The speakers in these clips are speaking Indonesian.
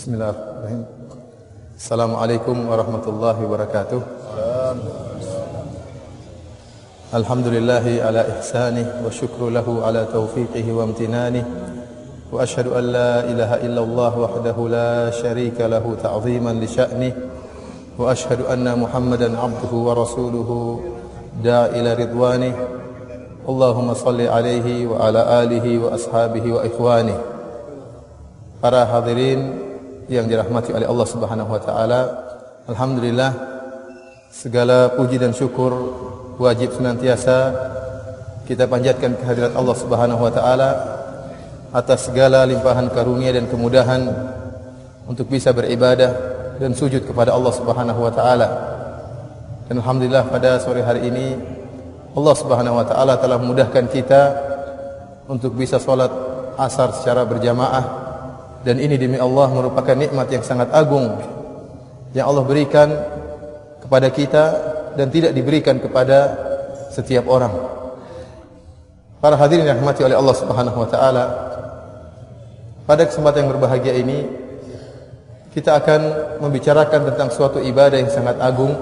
Bismillahirrahmanirrahim. Assalamualaikum warahmatullahi wabarakatuh. Alhamdulillahi ala ihsanih wa syukru lahu ala taufiqihi wa amtinanih. Wa ashhadu an la ilaha illallah wahdahu la syarika lahu ta'ziman li sya'nih. Wa ashhadu anna Muhammadan abduhu wa rasuluhu da'a ila ridwanih. Allahumma salli alaihi wa ala alihi wa ashabihi wa ikhwanih. Para hadirin yang dirahmati oleh Allah Subhanahu wa taala, alhamdulillah segala puji dan syukur wajib senantiasa kita panjatkan kehadirat Allah Subhanahu wa taala atas segala limpahan karunia dan kemudahan untuk bisa beribadah dan sujud kepada Allah Subhanahu wa taala. Dan alhamdulillah pada sore hari ini Allah Subhanahu wa taala telah memudahkan kita untuk bisa salat asar secara berjamaah. Dan ini demi Allah merupakan nikmat yang sangat agung yang Allah berikan kepada kita dan tidak diberikan kepada setiap orang. Para hadirin yang dirahmati oleh Allah Subhanahu wa taala, pada kesempatan yang berbahagia ini kita akan membicarakan tentang suatu ibadah yang sangat agung,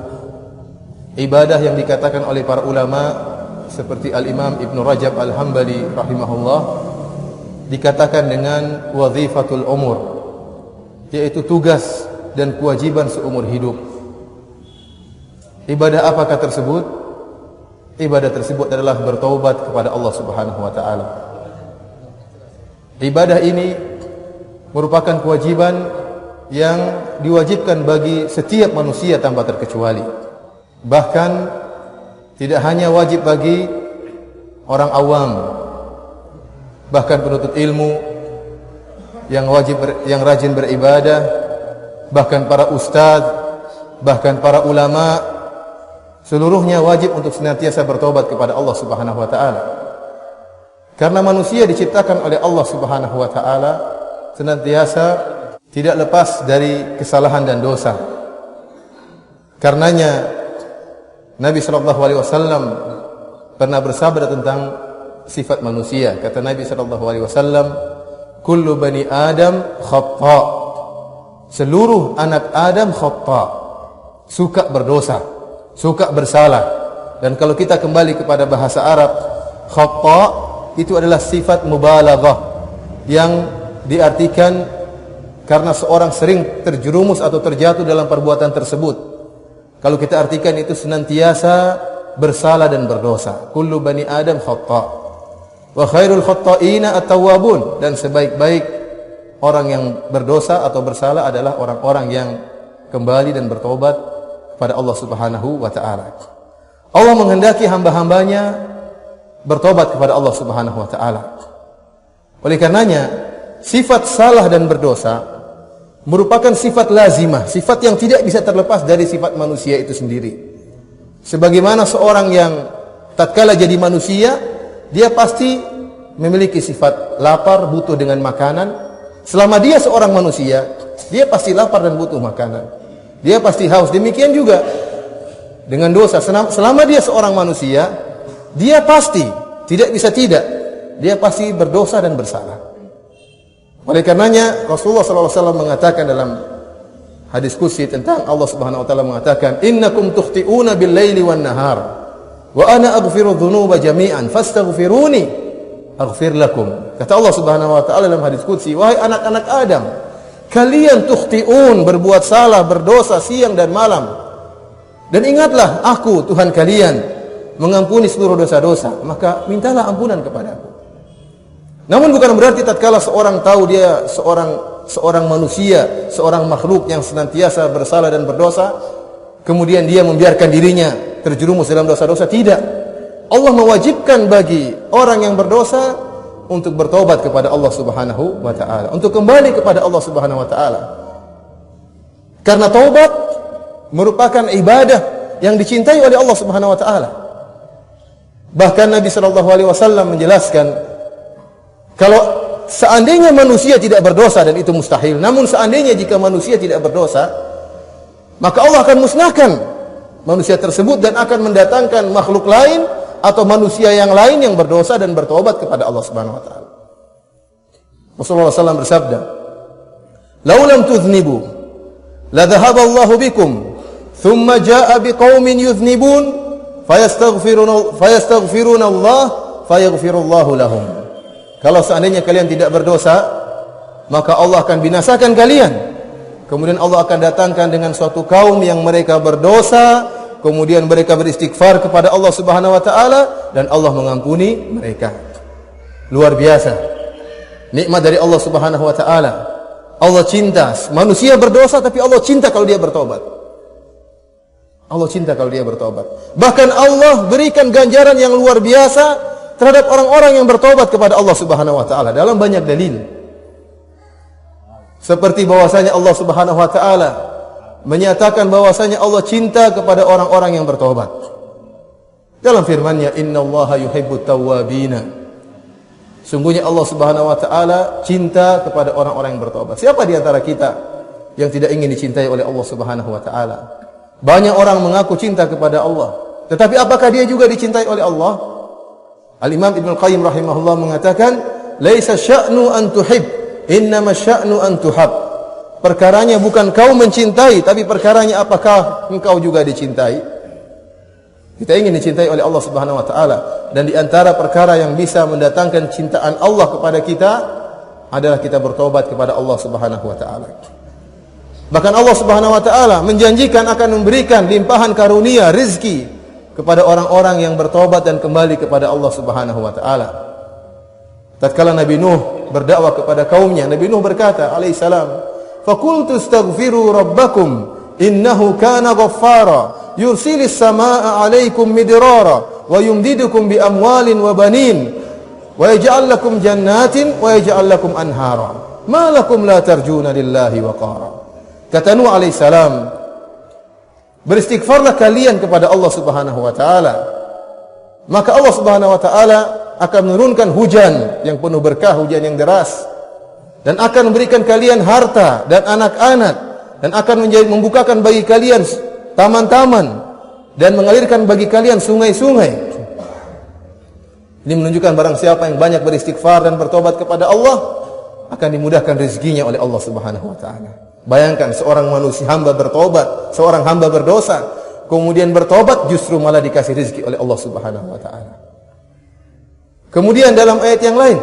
ibadah yang dikatakan oleh para ulama seperti Al-Imam Ibn Rajab Al-Hambali rahimahullah dikatakan dengan wazifatul umur, yaitu tugas dan kewajiban seumur hidup. Ibadah apakah tersebut? Ibadah tersebut adalah bertaubat kepada Allah Subhanahu wa taala. Ibadah ini merupakan kewajiban yang diwajibkan bagi setiap manusia tanpa terkecuali. Bahkan tidak hanya wajib bagi orang awam, bahkan penuntut ilmu yang rajin beribadah, bahkan para ustadz, bahkan para ulama, seluruhnya wajib untuk senantiasa bertobat kepada Allah Subhanahu wa taala. Karena manusia diciptakan oleh Allah Subhanahu wa taala senantiasa tidak lepas dari kesalahan dan dosa. Karenanya Nabi sallallahu alaihi wasallam pernah bersabda tentang sifat manusia. Kata Nabi sallallahu alaihi wasallam, kullu bani Adam khata. Seluruh anak Adam khata. Suka berdosa, suka bersalah. Dan kalau kita kembali kepada bahasa Arab, khata itu adalah sifat mubalaghah yang diartikan karena seorang sering terjerumus atau terjatuh dalam perbuatan tersebut. Kalau kita artikan itu senantiasa bersalah dan berdosa. Kullu bani Adam khata. Wa khairul khatta'ina at-tawwabun, dan sebaik-baik orang yang berdosa atau bersalah adalah orang-orang yang kembali dan bertobat kepada Allah Subhanahu wa taala. Allah menghendaki hamba-hambanya bertobat kepada Allah Subhanahu wa taala. Oleh karenanya, sifat salah dan berdosa merupakan sifat lazimah, sifat yang tidak bisa terlepas dari sifat manusia itu sendiri. Sebagaimana seorang yang tatkala jadi manusia, dia pasti memiliki sifat lapar, butuh dengan makanan. Selama dia seorang manusia, dia pasti lapar dan butuh makanan. Dia pasti haus. Demikian juga dengan dosa. Selama dia seorang manusia, dia pasti tidak bisa tidak. Dia pasti berdosa dan bersalah. Oleh karenanya Rasulullah SAW mengatakan dalam hadis qudsi tentang Allah Subhanahu wa taala mengatakan, "Innakum tukhti'una bil-laili wan-nahar. Wa ana aghfiru dzunuba jami'an fastaghfiruni aghfir lakum." Kata Allah Subhanahu wa taala dalam hadis qudsi, wahai anak-anak Adam, kalian tukhtiun, berbuat salah, berdosa siang dan malam. Dan ingatlah aku Tuhan kalian mengampuni seluruh dosa-dosa, maka mintalah ampunan kepadaku. Namun bukan berarti tatkala seorang tahu dia seorang manusia, seorang makhluk yang senantiasa bersalah dan berdosa, kemudian dia membiarkan dirinya terjerumus dalam dosa-dosa. Tidak. Allah mewajibkan bagi orang yang berdosa untuk bertobat kepada Allah Subhanahu wa taala, untuk kembali kepada Allah Subhanahu wa taala. Karena taubat merupakan ibadah yang dicintai oleh Allah Subhanahu wa taala. Bahkan Nabi sallallahu alaihi wasallam menjelaskan, kalau seandainya manusia tidak berdosa, dan itu mustahil, namun seandainya jika manusia tidak berdosa, maka Allah akan musnahkan manusia tersebut dan akan mendatangkan makhluk lain atau manusia yang lain yang berdosa dan bertobat kepada Allah Subhanahu wa taala. Rasulullah SAW bersabda, "Law lam tudhnibu la dhahaba Allahu bikum, thumma jaa'a biqaumin yudhnibun fayastaghfiruna Allah fayaghfirullahu lahum." Kalau seandainya kalian tidak berdosa, maka Allah akan binasakan kalian. Kemudian Allah akan datangkan dengan suatu kaum yang mereka berdosa, kemudian mereka beristighfar kepada Allah Subhanahu wa taala dan Allah mengampuni mereka. Luar biasa. Nikmat dari Allah Subhanahu wa taala. Allah cinta manusia berdosa, tapi Allah cinta kalau dia bertobat. Allah cinta kalau dia bertobat. Bahkan Allah berikan ganjaran yang luar biasa terhadap orang-orang yang bertobat kepada Allah Subhanahu wa taala dalam banyak dalil. Seperti bahwasanya Allah Subhanahu wa taala menyatakan bahwasanya Allah cinta kepada orang-orang yang bertobat. Dalam firman-Nya, "Innallaha yuhibbut tawwabina." Sungguhnya Allah Subhanahu wa taala cinta kepada orang-orang yang bertobat. Siapa di antara kita yang tidak ingin dicintai oleh Allah Subhanahu wa taala? Banyak orang mengaku cinta kepada Allah, tetapi apakah dia juga dicintai oleh Allah? Al-Imam Ibnu Qayyim rahimahullah mengatakan, "Laisa sya'nu an tuhib, innama sya'nu an tuhab." Perkaranya bukan kau mencintai, tapi perkaranya apakah engkau juga dicintai? Kita ingin dicintai oleh Allah Subhanahu wa taala, dan di antara perkara yang bisa mendatangkan cintaan Allah kepada kita adalah kita bertobat kepada Allah Subhanahu wa taala. Bahkan Allah Subhanahu wa taala menjanjikan akan memberikan limpahan karunia rezeki kepada orang-orang yang bertobat dan kembali kepada Allah Subhanahu wa taala. Tatkala Nabi Nuh berdakwah kepada kaumnya, Nabi Nuh berkata alaihi salam, "Faqultu astaghfiru rabbakum innahu kana ghaffara yursilis samaa'a 'alaikum midrara wa yumdidukum bi amwalin wa banin wa yaj'al lakum jannatin wa yaj'al lakum anhara ma lakum la tarjuna lillahi waqara." Kata Nuh alaihi salam, beristighfarlah kalian kepada Allah Subhanahu wa taala, maka Allah Subhanahu wa taala akan menurunkan hujan yang penuh berkah, hujan yang deras, dan akan memberikan kalian harta dan anak-anak, dan akan membukakan bagi kalian taman-taman dan mengalirkan bagi kalian sungai-sungai. Ini menunjukkan barang siapa yang banyak beristighfar dan bertobat kepada Allah akan dimudahkan rezekinya oleh Allah Subhanahu wa taala. Bayangkan seorang manusia hamba bertobat, seorang hamba berdosa, kemudian bertobat justru malah dikasih rezeki oleh Allah Subhanahu wa taala. Kemudian dalam ayat yang lain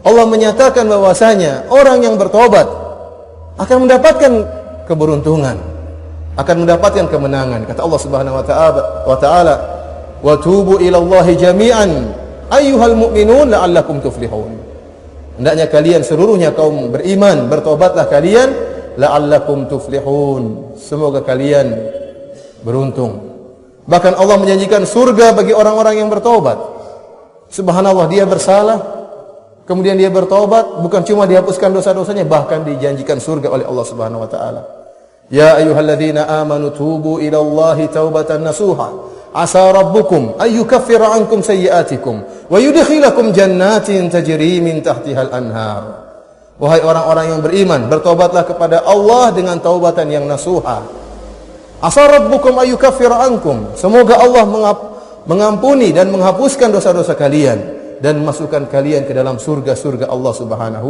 Allah menyatakan bahwasanya orang yang bertobat akan mendapatkan keberuntungan, akan mendapatkan kemenangan. Kata Allah Subhanahu wa taala, "Wa tubu ila Allahi jami'an ayyuhal mu'minun la'allakum tuflihun." Hendaknya kalian seluruhnya kaum beriman, bertobatlah kalian, la'allakum tuflihun, semoga kalian beruntung. Bahkan Allah menjanjikan surga bagi orang-orang yang bertobat. Subhanallah, dia bersalah, kemudian dia bertobat, bukan cuma dihapuskan dosa-dosanya, bahkan dijanjikan surga oleh Allah Subhanahu wa taala. Ya ayyuhalladzina amanu tubu ila Allahi taubatan nasuha, asa rabbukum ayyukaffira ankum sayyi'atikum wa yudkhilakum jannatin tajri min tahtihal anhar. Wahai orang-orang yang beriman, bertobatlah kepada Allah dengan taubatan yang nasuha. Asa rabbukum ayyukaffira ankum, semoga Allah mengampuni dan menghapuskan dosa-dosa kalian dan masukkan kalian ke dalam surga-surga Allah Subhanahu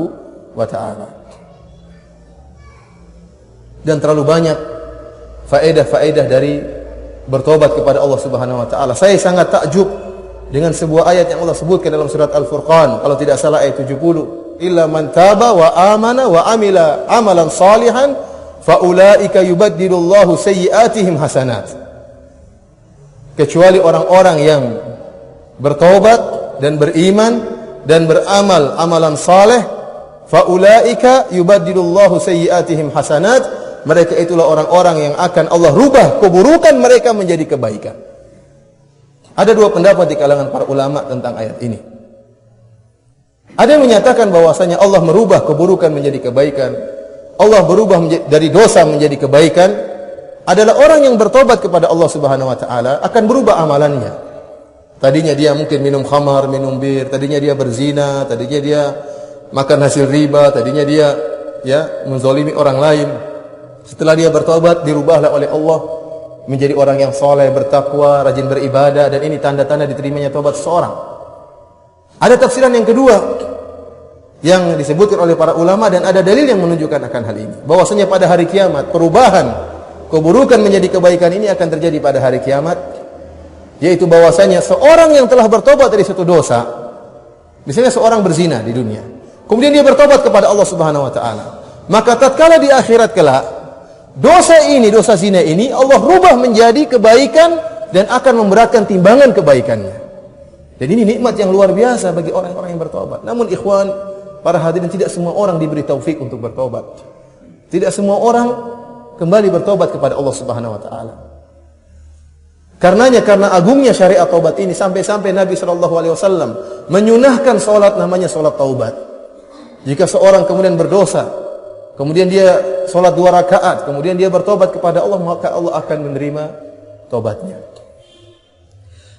wa taala. Dan terlalu banyak faedah-faedah dari bertobat kepada Allah Subhanahu wa taala. Saya sangat takjub dengan sebuah ayat yang Allah sebutkan dalam surat Al-Furqan, kalau tidak salah ayat 70. Illa man taba wa amana wa amila amalan salihan fa ulaika yubaddilullahu sayyi'atihim hasanat. Kecuali orang-orang yang bertobat dan beriman dan beramal amalan saleh, fa ulaika yubaddilullahu sayyi'atihim hasanat, mereka itulah orang-orang yang akan Allah rubah keburukan mereka menjadi kebaikan. Ada dua pendapat di kalangan para ulama tentang ayat ini. Ada yang menyatakan bahwasanya Allah merubah keburukan menjadi kebaikan, Allah berubah dari dosa menjadi kebaikan, adalah orang yang bertobat kepada Allah Subhanahu wa taala akan berubah amalannya. Tadinya dia mungkin minum khamar, minum bir, tadinya dia berzina, tadinya dia makan hasil riba, tadinya dia menzalimi orang lain. Setelah dia bertobat, dirubahlah oleh Allah menjadi orang yang soleh, bertakwa, rajin beribadah, dan ini tanda-tanda diterimanya tobat seseorang. Ada tafsiran yang kedua, yang disebutkan oleh para ulama dan ada dalil yang menunjukkan akan hal ini. Bahwasanya pada hari kiamat perubahan keburukan menjadi kebaikan ini akan terjadi pada hari kiamat, yaitu bahwasanya seorang yang telah bertobat dari suatu dosa, misalnya seorang berzina di dunia, kemudian dia bertobat kepada Allah Subhanahu wa taala, maka tatkala di akhirat kelak dosa ini, dosa zina ini Allah rubah menjadi kebaikan dan akan memberatkan timbangan kebaikannya. Jadi ini nikmat yang luar biasa bagi orang-orang yang bertobat. Namun ikhwan, para hadirin, tidak semua orang diberi taufik untuk bertobat. Tidak semua orang kembali bertobat kepada Allah Subhanahu wa taala. Karenanya, karena agungnya syariat taubat ini, sampai-sampai Nabi SAW menyunahkan salat namanya salat taubat. Jika seorang kemudian berdosa, kemudian dia salat 2 rakaat, kemudian dia bertobat kepada Allah, maka Allah akan menerima taubatnya.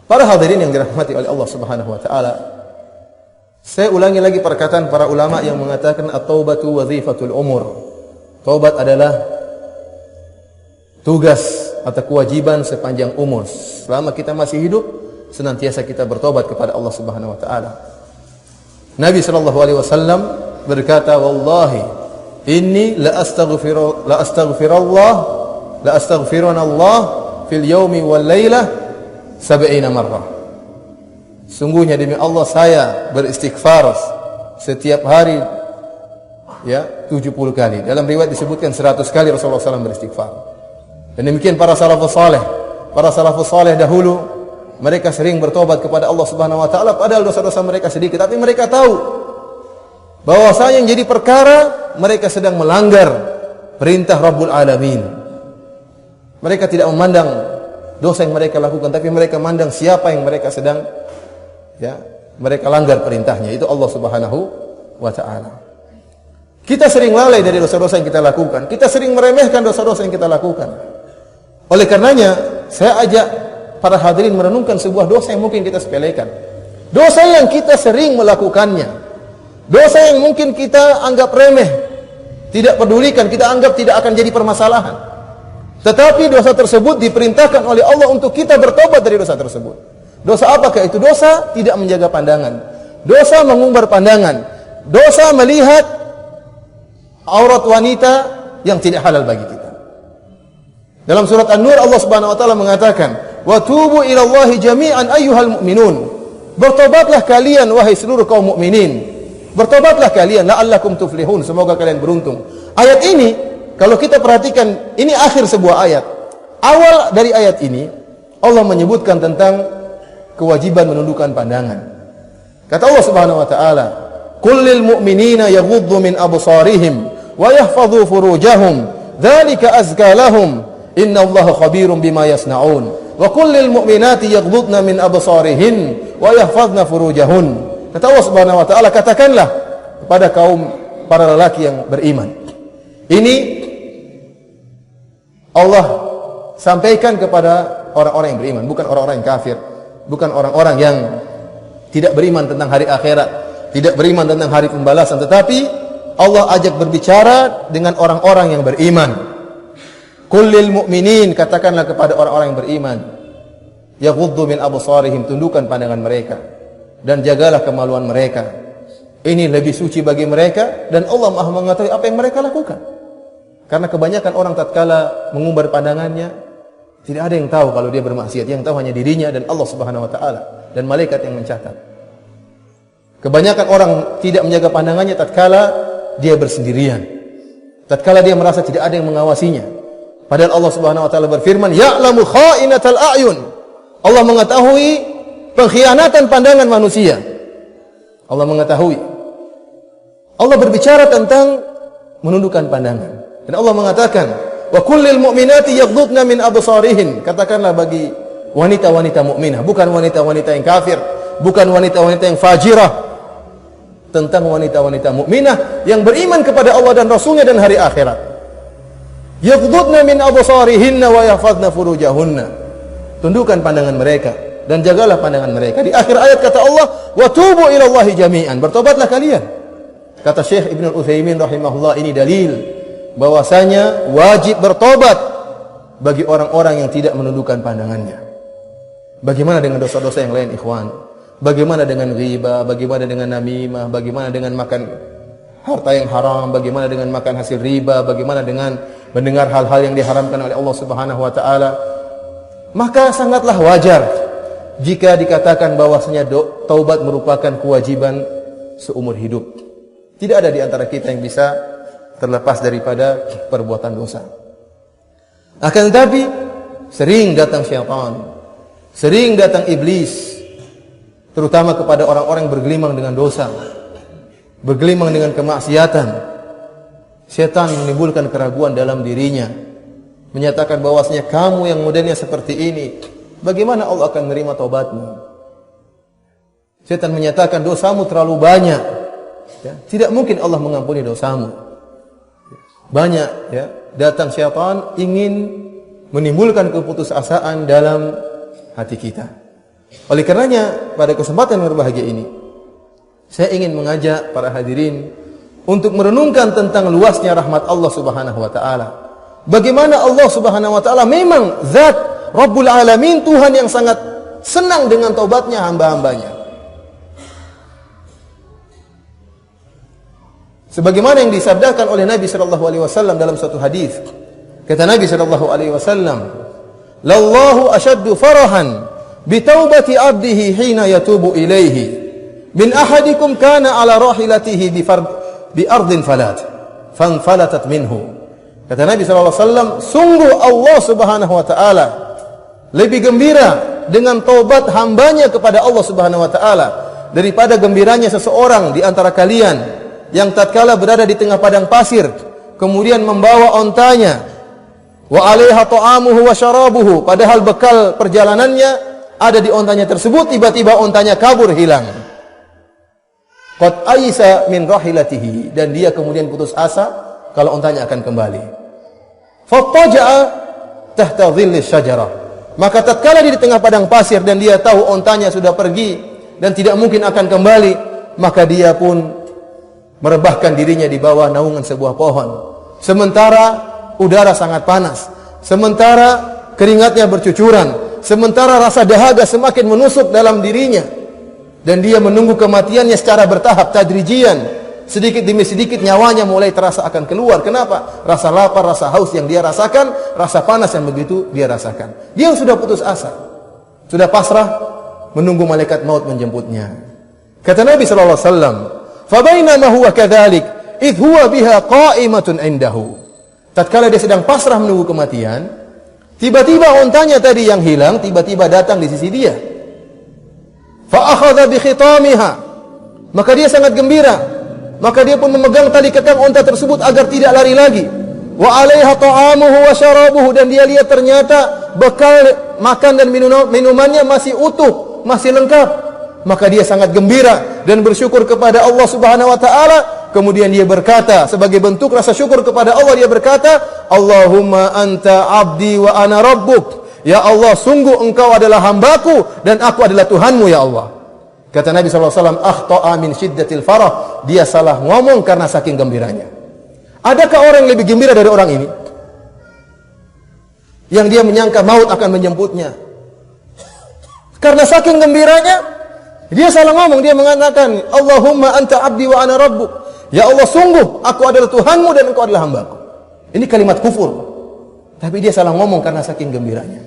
Para hadirin yang dirahmati oleh Allah Subhanahu wa taala, saya ulangi lagi perkataan para ulama yang mengatakan at-taubatu wazifatul umur. Taubat adalah tugas atau kewajiban sepanjang umur. Selama kita masih hidup, senantiasa kita bertobat kepada Allah Subhanahu wa taala. Nabi sallallahu alaihi wasallam berkata, "Wallahi inni la astaghfirullah fil yaumi wal lailah 70 marrah." Sungguhnya demi Allah saya beristighfar setiap hari 70 kali. Dalam riwayat disebutkan 100 kali Rasulullah SAW beristighfar. Dan demikian para salafus saleh. Para salafus saleh dahulu, mereka sering bertobat kepada Allah Subhanahu wa taala padahal dosa-dosa mereka sedikit, tapi mereka tahu bahwasanya yang jadi perkara mereka sedang melanggar perintah Rabbul Alamin. Mereka tidak memandang dosa yang mereka lakukan, tapi mereka memandang siapa yang mereka sedang mereka langgar perintahnya, itu Allah Subhanahu wa taala. Kita sering lalai dari dosa-dosa yang kita lakukan. Kita sering meremehkan dosa-dosa yang kita lakukan. Oleh karenanya, saya ajak para hadirin merenungkan sebuah dosa yang mungkin kita sepelekan. Dosa yang kita sering melakukannya. Dosa yang mungkin kita anggap remeh, tidak pedulikan, kita anggap tidak akan jadi permasalahan. Tetapi dosa tersebut diperintahkan oleh Allah untuk kita bertobat dari dosa tersebut. Dosa apakah itu? Dosa tidak menjaga pandangan. Dosa mengumbar pandangan. Dosa melihat aurat wanita yang tidak halal bagi kita. Dalam surat An-Nur Allah Subhanahu wa taala mengatakan, "Wa tubu ila Allahi jami'an ayyuhal mu'minun." Bertobatlah kalian wahai seluruh kaum mukminin. Bertobatlah kalian la'allakum tuflihun, semoga kalian beruntung. Ayat ini kalau kita perhatikan, ini akhir sebuah ayat. Awal dari ayat ini Allah menyebutkan tentang kewajiban menundukkan pandangan. Kata Allah Subhanahu wa taala, "Qul lil mu'minina yaghuddu min absarihim wa yahfadhu furujahum, dzalika azka lahum, innallaha khabirum bima yasnaun." Wa qul lil mu'minati yaghuddna min absarihin wa yahfadhna furujahun. Kata Allah Subhanahu wa taala, katakanlah kepada kaum para lelaki yang beriman. Ini Allah sampaikan kepada orang-orang yang beriman, bukan orang-orang yang kafir, bukan orang-orang yang tidak beriman tentang hari akhirat, tidak beriman tentang hari pembalasan, tetapi Allah ajak berbicara dengan orang-orang yang beriman. Qul lil mu'minin, katakanlah kepada orang-orang yang beriman, yaghuddu min absarihim, tundukkan pandangan mereka dan jagalah kemaluan mereka. Ini lebih suci bagi mereka dan Allah Maha mengetahui apa yang mereka lakukan. Karena kebanyakan orang tatkala mengumbar pandangannya, tidak ada yang tahu kalau dia bermaksiat. Yang tahu hanya dirinya dan Allah Subhanahu wa taala dan malaikat yang mencatat. Kebanyakan orang tidak menjaga pandangannya tatkala dia bersendirian. Tatkala dia merasa tidak ada yang mengawasinya. Padahal Allah Subhanahu wa taala berfirman, "Ya'lamu kha'inatal a'yun." Allah mengetahui pengkhianatan pandangan manusia. Allah mengetahui. Allah berbicara tentang menundukkan pandangan. Dan Allah mengatakan, "Wa kullil mu'minati yaghdudna min absarihin." Katakanlah bagi wanita-wanita mukminah, bukan wanita-wanita yang kafir, bukan wanita-wanita yang fajirah, tentang wanita-wanita mukminah yang beriman kepada Allah dan Rasulnya dan hari akhirat. Yaghdudna min absarihinna wa yahfazna furujahunna. Tundukkan pandangan mereka dan jagalah pandangan mereka. Di akhir ayat kata Allah, "Wa tubu ila Allahi jami'an." Bertobatlah kalian. Kata Syekh Ibnu Utsaimin rahimahullah, ini dalil bahwasanya wajib bertobat bagi orang-orang yang tidak menundukkan pandangannya. Bagaimana dengan dosa-dosa yang lain, ikhwan? Bagaimana dengan ghibah, bagaimana dengan namimah, bagaimana dengan makan harta yang haram, bagaimana dengan makan hasil riba, bagaimana dengan mendengar hal-hal yang diharamkan oleh Allah Subhanahu wa taala. Maka sangatlah wajar jika dikatakan bahwasanya taubat merupakan kewajiban seumur hidup. Tidak ada di antara kita yang bisa terlepas daripada perbuatan dosa. Akan tetapi sering datang syaitan, sering datang iblis, terutama kepada orang-orang yang bergelimang dengan dosa, bergelimang dengan kemaksiatan. Syaitan menimbulkan keraguan dalam dirinya, menyatakan bahwasanya kamu yang modelnya seperti ini, bagaimana Allah akan menerima taubatmu? Syaitan menyatakan dosamu terlalu banyak, ya, tidak mungkin Allah mengampuni dosamu. Banyak, ya, datang syaitan ingin menimbulkan keputusasaan dalam hati kita. Oleh karenanya pada kesempatan yang berbahagia ini saya ingin mengajak para hadirin untuk merenungkan tentang luasnya rahmat Allah Subhanahu wa taala. Bagaimana Allah Subhanahu wa taala memang zat Rabbul Alamin, Tuhan yang sangat senang dengan taubatnya hamba-hambanya. Sebagaimana yang disabdakan oleh Nabi sallallahu alaihi wasallam dalam satu hadis. Kata Nabi sallallahu alaihi wasallam, "Lallahu ashaddu farahan bi taubati 'abdihi hina yatubu ilaihi min ahadikum kana ala rahilatihi bi ardin fanfalatat minhu." Kata Nabi sallallahu alaihi wasallam, sungguh Allah Subhanahu wa taala lebih gembira dengan taubat hambanya kepada Allah Subhanahu wa taala daripada gembiranya seseorang di antara kalian yang tatkala berada di tengah padang pasir kemudian membawa ontanya, wa 'alaiha ta'amuhu wa syarabuhu, padahal bekal perjalanannya ada di ontanya tersebut, tiba-tiba ontanya kabur hilang. Qad aisa min rahilatihi, dan dia kemudian putus asa kalau ontanya akan kembali. Fattaja'a tahta dhilli syajarah, maka tatkala dia di tengah padang pasir dan dia tahu ontanya sudah pergi dan tidak mungkin akan kembali, maka dia pun merebahkan dirinya di bawah naungan sebuah pohon. Sementara udara sangat panas, sementara keringatnya bercucuran, sementara rasa dahaga semakin menusuk dalam dirinya, dan dia menunggu kematiannya secara bertahap, tadrijian, sedikit demi sedikit nyawanya mulai terasa akan keluar. Kenapa? Rasa lapar, rasa haus yang dia rasakan, rasa panas yang begitu dia rasakan. Dia sudah putus asa, sudah pasrah menunggu malaikat maut menjemputnya. Kata Nabi sallallahu alaihi wasallam, "Fabainama huwa kadzalik, idh huwa biha qa'imatun indahu." Tatkala dia sedang pasrah menunggu kematian, tiba-tiba ontanya tadi yang hilang tiba-tiba datang di sisi dia. Fa akhadha bi khitamiha, maka dia sangat gembira, maka dia pun memegang tali kekang onta tersebut agar tidak lari lagi. Wa 'alaiha ta'amuhu wa syarabuhu, dan dia lihat ternyata bekal makan dan minumannya masih utuh, masih lengkap. Maka dia sangat gembira dan bersyukur kepada Allah Subhanahu wa taala. Kemudian dia berkata, sebagai bentuk rasa syukur kepada Allah, dia berkata, "Allahumma anta 'abdi wa ana rabbuk." Ya Allah, sungguh engkau adalah hambaku dan aku adalah Tuhanmu, ya Allah. Kata Nabi sallallahu alaihi wasallam, "Akhta'a min syiddatil farah." Dia salah ngomong karena saking gembiranya. Adakah orang yang lebih gembira dari orang ini? Yang dia menyangka maut akan menjemputnya. Karena saking gembiranya, dia salah ngomong, dia mengatakan, "Allahumma anta 'abdi wa ana rabbuk." Ya Allah, sungguh aku adalah Tuhanmu dan engkau adalah hambaku. Ini kalimat kufur. Tapi dia salah ngomong karena saking gembiranya.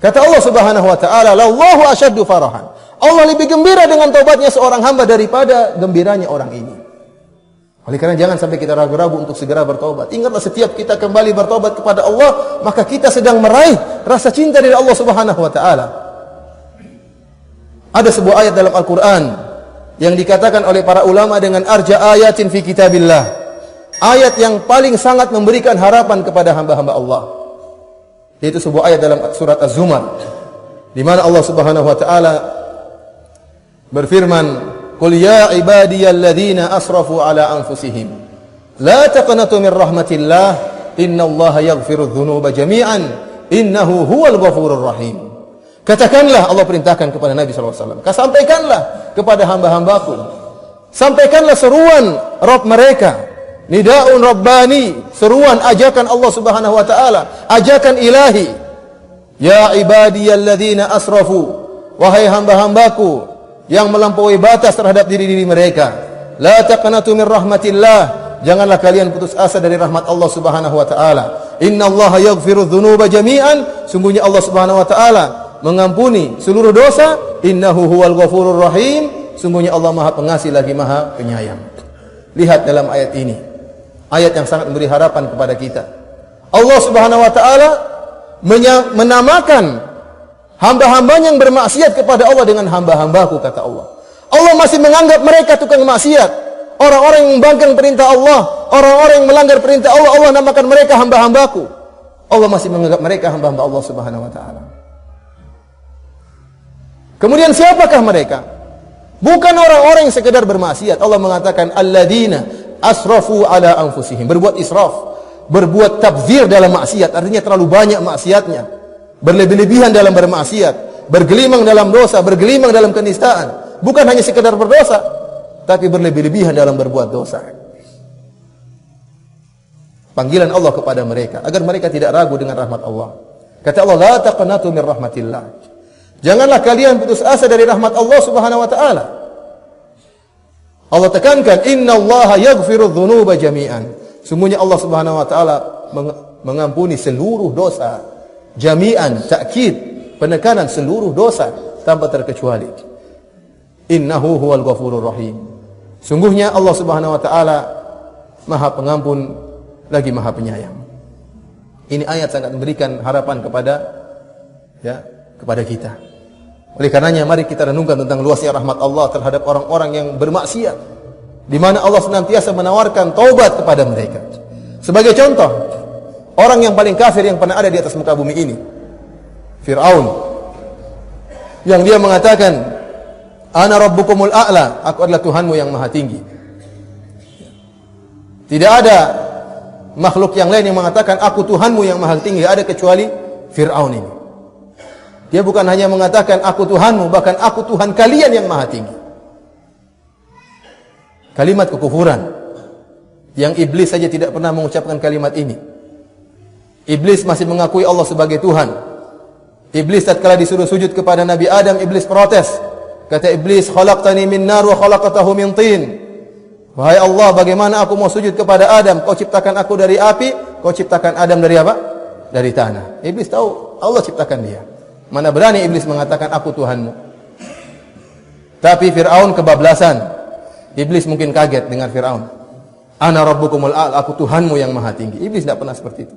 Kata Allah Subhanahu wa taala, "Lallahu asyaddu farahan." Allah lebih gembira dengan taubatnya seorang hamba daripada gembiranya orang ini. Oleh karena jangan sampai kita ragu-ragu untuk segera bertobat. Ingatlah, setiap kita kembali bertobat kepada Allah, maka kita sedang meraih rasa cinta dari Allah Subhanahu wa taala. Ada sebuah ayat dalam Al-Quran yang dikatakan oleh para ulama dengan arja ayatin fi kitabillah, ayat yang paling sangat memberikan harapan kepada hamba-hamba Allah, yaitu sebuah ayat dalam surat Az-Zumar, di mana Allah Subhanahu wa taala berfirman, "Qul ya ibadiyalladzina asrafu ala anfusihim la taqnatu min rahmatillah innallaha yaghfirudz dzunuba jami'an innahu huwal ghafurur rahim." Katakanlah, Allah perintahkan kepada Nabi SAW, sampaikanlah kepada hamba-hambaku, sampaikanlah seruan Rabb mereka, nida'un Rabbani, seruan ajakan Allah Subhanahu wa taala, ajakan ilahi. Ya ibadiyalladzina asrafu, wahai hamba-hambaku yang melampaui batas terhadap diri-diri mereka. La taqnatu min rahmatillah, janganlah kalian putus asa dari rahmat Allah Subhanahu wa taala. Innallaha yaghfiru dzunuba jami'an, sungguhnya Allah Subhanahu wa taala mengampuni seluruh dosa. Innahu huwal ghafurur rahim, sungguhnya Allah Maha Pengasih lagi Maha Penyayang. Lihat dalam ayat ini, ayat yang sangat memberi harapan kepada kita. Allah Subhanahu wa taala menamakan hamba-hambanya yang bermaksiat kepada Allah dengan hamba-hambaku, kata Allah. Allah masih menganggap mereka tukang maksiat, orang-orang yang membangkang perintah Allah, orang-orang yang melanggar perintah Allah. Allah namakan mereka hamba-hambaku. Allah masih menganggap mereka hamba-hamba Allah Subhanahu wa taala. Kemudian siapakah mereka? Bukan orang-orang yang sekedar bermaksiat. Allah mengatakan alladzina asrafu ala anfusihim, berbuat israf, berbuat tabdzir dalam maksiat, artinya terlalu banyak maksiatnya, berlebih-lebihan dalam bermaksiat, bergelimang dalam dosa, bergelimang dalam kenistaan. Bukan hanya sekedar berdosa, tapi berlebih-lebihan dalam berbuat dosa. Panggilan Allah kepada mereka agar mereka tidak ragu dengan rahmat Allah. Kata Allah, la taqnatu min rahmatillah, janganlah kalian putus asa dari rahmat Allah Subhanahu wa taala. Allah tekankan, innallaha yaghfiru dzunuba jami'an, sungguhnya Allah Subhanahu wa taala mengampuni seluruh dosa. Jami'an, takkid, penekanan seluruh dosa tanpa terkecuali. Innahu huwal ghafurur rahim, sungguhnya Allah Subhanahu wa taala Maha Pengampun lagi Maha Penyayang. Ini ayat sangat memberikan harapan kepada kita. Oleh karenanya mari kita renungkan tentang luasnya rahmat Allah terhadap orang-orang yang bermaksiat, di mana Allah senantiasa menawarkan taubat kepada mereka. Sebagai contoh, orang yang paling kafir yang pernah ada di atas muka bumi ini, Fir'aun, yang dia mengatakan, ana rabbukumul a'la, aku adalah Tuhanmu yang maha tinggi. Tidak ada makhluk yang lain yang mengatakan aku Tuhanmu yang maha tinggi, ada kecuali Fir'aun ini. Dia bukan hanya mengatakan aku Tuhanmu, bahkan aku Tuhan kalian yang maha tinggi. Kalimat kekufuran yang iblis saja tidak pernah mengucapkan kalimat ini. Iblis masih mengakui Allah sebagai Tuhan. Iblis tatkala disuruh sujud kepada Nabi Adam, iblis protes. Kata iblis, khalaqtani min nar wa khalaqtahu min tin. Wahai Allah, bagaimana aku mau sujud kepada Adam? Kau ciptakan aku dari api, kau ciptakan Adam dari apa? Dari tanah. Iblis tahu Allah ciptakan dia. Mana berani iblis mengatakan aku Tuhanmu. Tapi Fir'aun kebablasan. Iblis mungkin kaget dengan Fir'aun. Ana rabbukumul a'la, aku Tuhanmu yang maha tinggi. Iblis tidak pernah seperti itu.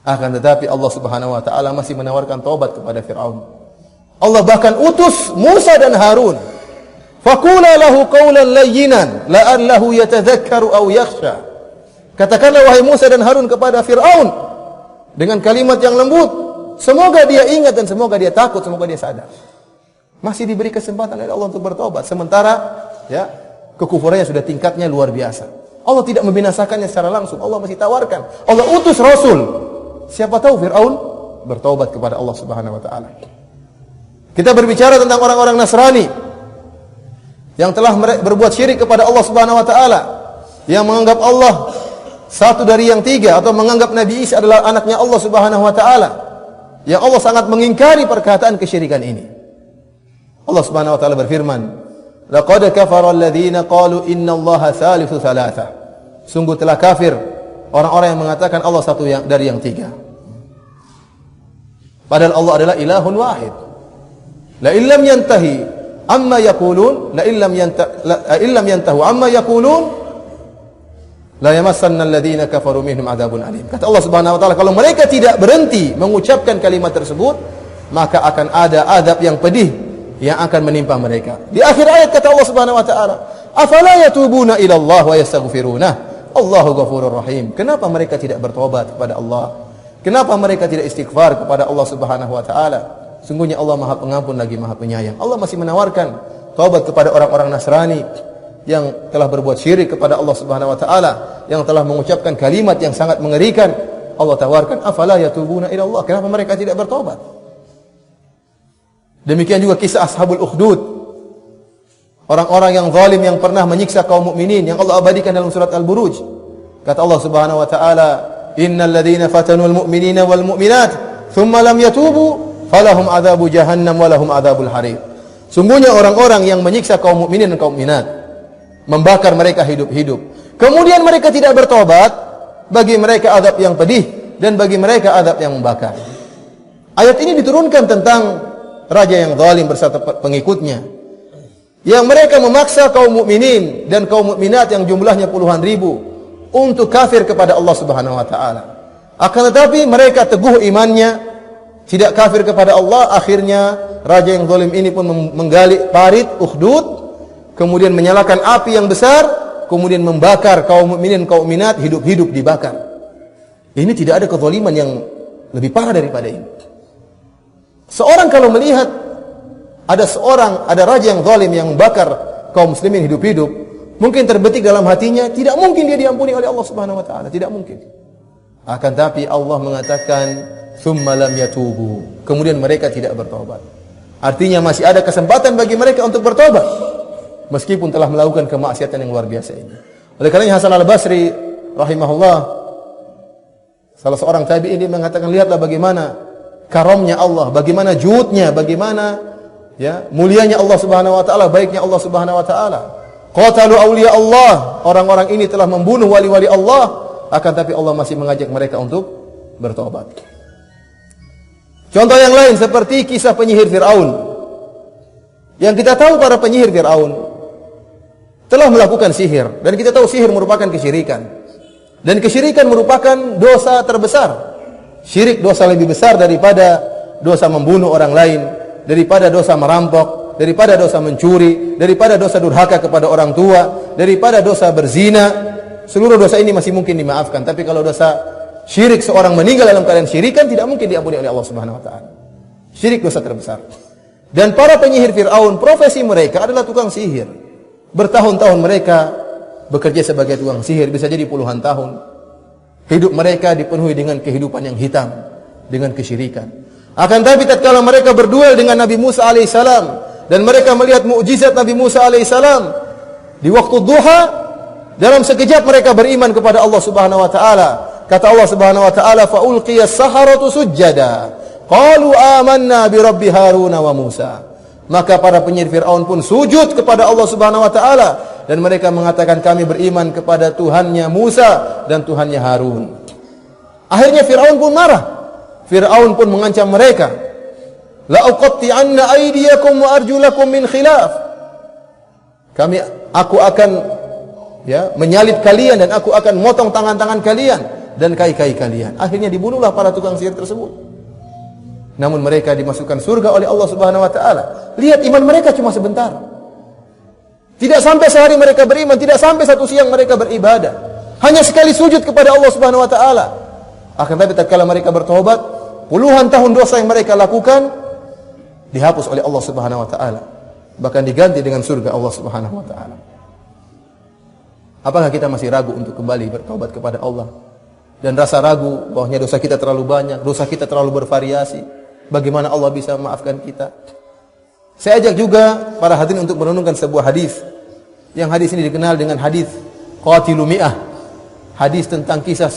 Akan tetapi Allah Subhanahu wa taala masih menawarkan taubat kepada Fir'aun. Allah bahkan utus Musa dan Harun. Faqula lahu qawlan layyinan la'allahu yatadhakkaru aw yakhsha. Katakanlah wahai Musa dan Harun kepada Fir'aun dengan kalimat yang lembut, semoga dia ingat dan semoga dia takut, semoga dia sadar. Masih diberi kesempatan oleh Allah untuk bertobat, sementara kekufurannya sudah tingkatnya luar biasa. Allah tidak membinasakannya secara langsung, Allah masih tawarkan. Allah utus Rasul. Siapa tahu Fir'aun bertobat kepada Allah Subhanahu wa taala. Kita berbicara tentang orang-orang Nasrani yang telah berbuat syirik kepada Allah Subhanahu wa taala, yang menganggap Allah satu dari yang tiga, atau menganggap Nabi Isa adalah anaknya Allah Subhanahu wa taala. Yang Allah sangat mengingkari perkataan kesyirikan ini. Allah Subhanahu wa taala berfirman, laqad kafara alladziina qalu innallaha thalithu thalatha. Sungguh telah kafir orang-orang yang mengatakan Allah satu dari yang tiga. Padahal Allah adalah ilahun wahid. La illam yantahi amma yaqulun, la illam yantahu amma yaqulun, la yamassanna alladziina kafaru minhum adzabun alim. Kata Allah Subhanahu wa taala, kalau mereka tidak berhenti mengucapkan kalimat tersebut, maka akan ada azab yang pedih yang akan menimpa mereka. Di akhir ayat kata Allah Subhanahu wa taala, afala yatubuna ila Allah wa yastaghfirunah, Allahu ghafurur rahim. Kenapa mereka tidak bertobat kepada Allah? Kenapa mereka tidak istighfar kepada Allah Subhanahu wa taala? Sungguhnya Allah Maha Pengampun lagi Maha Penyayang. Allah masih menawarkan taubat kepada orang-orang Nasrani yang telah berbuat syirik kepada Allah Subhanahu wa taala, yang telah mengucapkan kalimat yang sangat mengerikan. Allah tawarkan, afala yatubuna ila Allah. Kenapa mereka tidak bertobat? Demikian juga kisah Ashabul Ukhdud, orang-orang yang zalim yang pernah menyiksa kaum mukminin, yang Allah abadikan dalam surat Al-Buruj. Kata Allah Subhanahu wa taala, innal ladzina fatanul mu'minina wal mu'minat thumma lam yatubu falahum adzabu jahannam wa lahum adzabul harir. Sungguhnya orang-orang yang menyiksa kaum mukminin dan kaum mukminat, membakar mereka hidup-hidup. Kemudian mereka tidak bertobat, bagi mereka azab yang pedih dan bagi mereka azab yang membakar. Ayat ini diturunkan tentang raja yang zalim beserta pengikutnya, yang mereka memaksa kaum mukminin dan kaum mukminat yang jumlahnya puluhan ribu untuk kafir kepada Allah Subhanahu wa taala. Akan tetapi mereka teguh imannya, tidak kafir kepada Allah. Akhirnya raja yang zalim ini pun menggali parit Ukhdud, kemudian menyalakan api yang besar, kemudian membakar kaum mukminin kaum mukminat hidup-hidup dibakar. Ini tidak ada kezaliman yang lebih parah daripada ini. Seorang kalau melihat ada raja yang zalim yang membakar kaum muslimin hidup-hidup, mungkin terbetik dalam hatinya, tidak mungkin dia diampuni oleh Allah Subhanahu wa taala, tidak mungkin. Akan tapi Allah mengatakan tsumma lam yatubu, kemudian mereka tidak bertobat. Artinya masih ada kesempatan bagi mereka untuk bertobat meskipun telah melakukan kemaksiatan yang luar biasa ini. Oleh karenanya Hasan Al-Basri rahimahullah, salah seorang tabi'in, dia mengatakan, lihatlah bagaimana karamnya Allah, bagaimana juudnya, bagaimana mulianya Allah Subhanahu wa taala, baiknya Allah Subhanahu wa taala. Qatalu awliya Allah, orang-orang ini telah membunuh wali-wali Allah, akan tapi Allah masih mengajak mereka untuk bertobat. Contoh yang lain seperti kisah penyihir Fir'aun. Yang kita tahu para penyihir Fir'aun telah melakukan sihir, dan kita tahu sihir merupakan kesyirikan. Dan kesyirikan merupakan dosa terbesar. Syirik dosa lebih besar daripada dosa membunuh orang lain, daripada dosa merampok, daripada dosa mencuri, daripada dosa durhaka kepada orang tua, daripada dosa berzina. Seluruh dosa ini masih mungkin dimaafkan, tapi kalau dosa syirik, seorang meninggal dalam keadaan syirikan, tidak mungkin diampuni oleh Allah Subhanahu wa taala. Syirik dosa terbesar. Dan para penyihir Fir'aun, profesi mereka adalah tukang sihir. Bertahun-tahun mereka bekerja sebagai tukang sihir, bisa jadi puluhan tahun. Hidup mereka dipenuhi dengan kehidupan yang hitam, dengan kesyirikan. Akan tapi tatkala mereka berduel dengan Nabi Musa alaihissalam dan mereka melihat mukjizat Nabi Musa alaihissalam di waktu duha, dalam sekejap mereka beriman kepada Allah Subhanahu wa taala. Kata Allah Subhanahu wa taala, fa ulqiyas saharatu sujjada qalu amanna bi rabbi Harun wa Musa. Maka para penyihir Fir'aun pun sujud kepada Allah Subhanahu wa taala dan mereka mengatakan, kami beriman kepada Tuhannya Musa dan Tuhannya Harun. Akhirnya Fir'aun pun marah. Fir'aun pun mengancam mereka, la uqatti'anna aydiyakum wa arjulakum min khilaf. Aku akan menyalib kalian dan aku akan motong tangan-tangan kalian dan kaki-kaki kalian. Akhirnya dibunuhlah para tukang sihir tersebut. Namun mereka dimasukkan surga oleh Allah Subhanahu wa taala. Lihat, iman mereka cuma sebentar. Tidak sampai sehari mereka beriman, tidak sampai satu siang mereka beribadah. Hanya sekali sujud kepada Allah Subhanahu wa taala. Akan tapi tatkala mereka bertobat, puluhan tahun dosa yang mereka lakukan dihapus oleh Allah Subhanahu wa taala, bahkan diganti dengan surga Allah Subhanahu wa taala. Apakah kita masih ragu untuk kembali bertobat kepada Allah? Dan rasa ragu bahwasanya dosa kita terlalu banyak, dosa kita terlalu bervariasi. Bagaimana Allah bisa memaafkan kita? Saya ajak juga para hadirin untuk merenungkan sebuah hadis. Yang hadis ini dikenal dengan hadis Qatilu Mi'ah. Hadis tentang kisah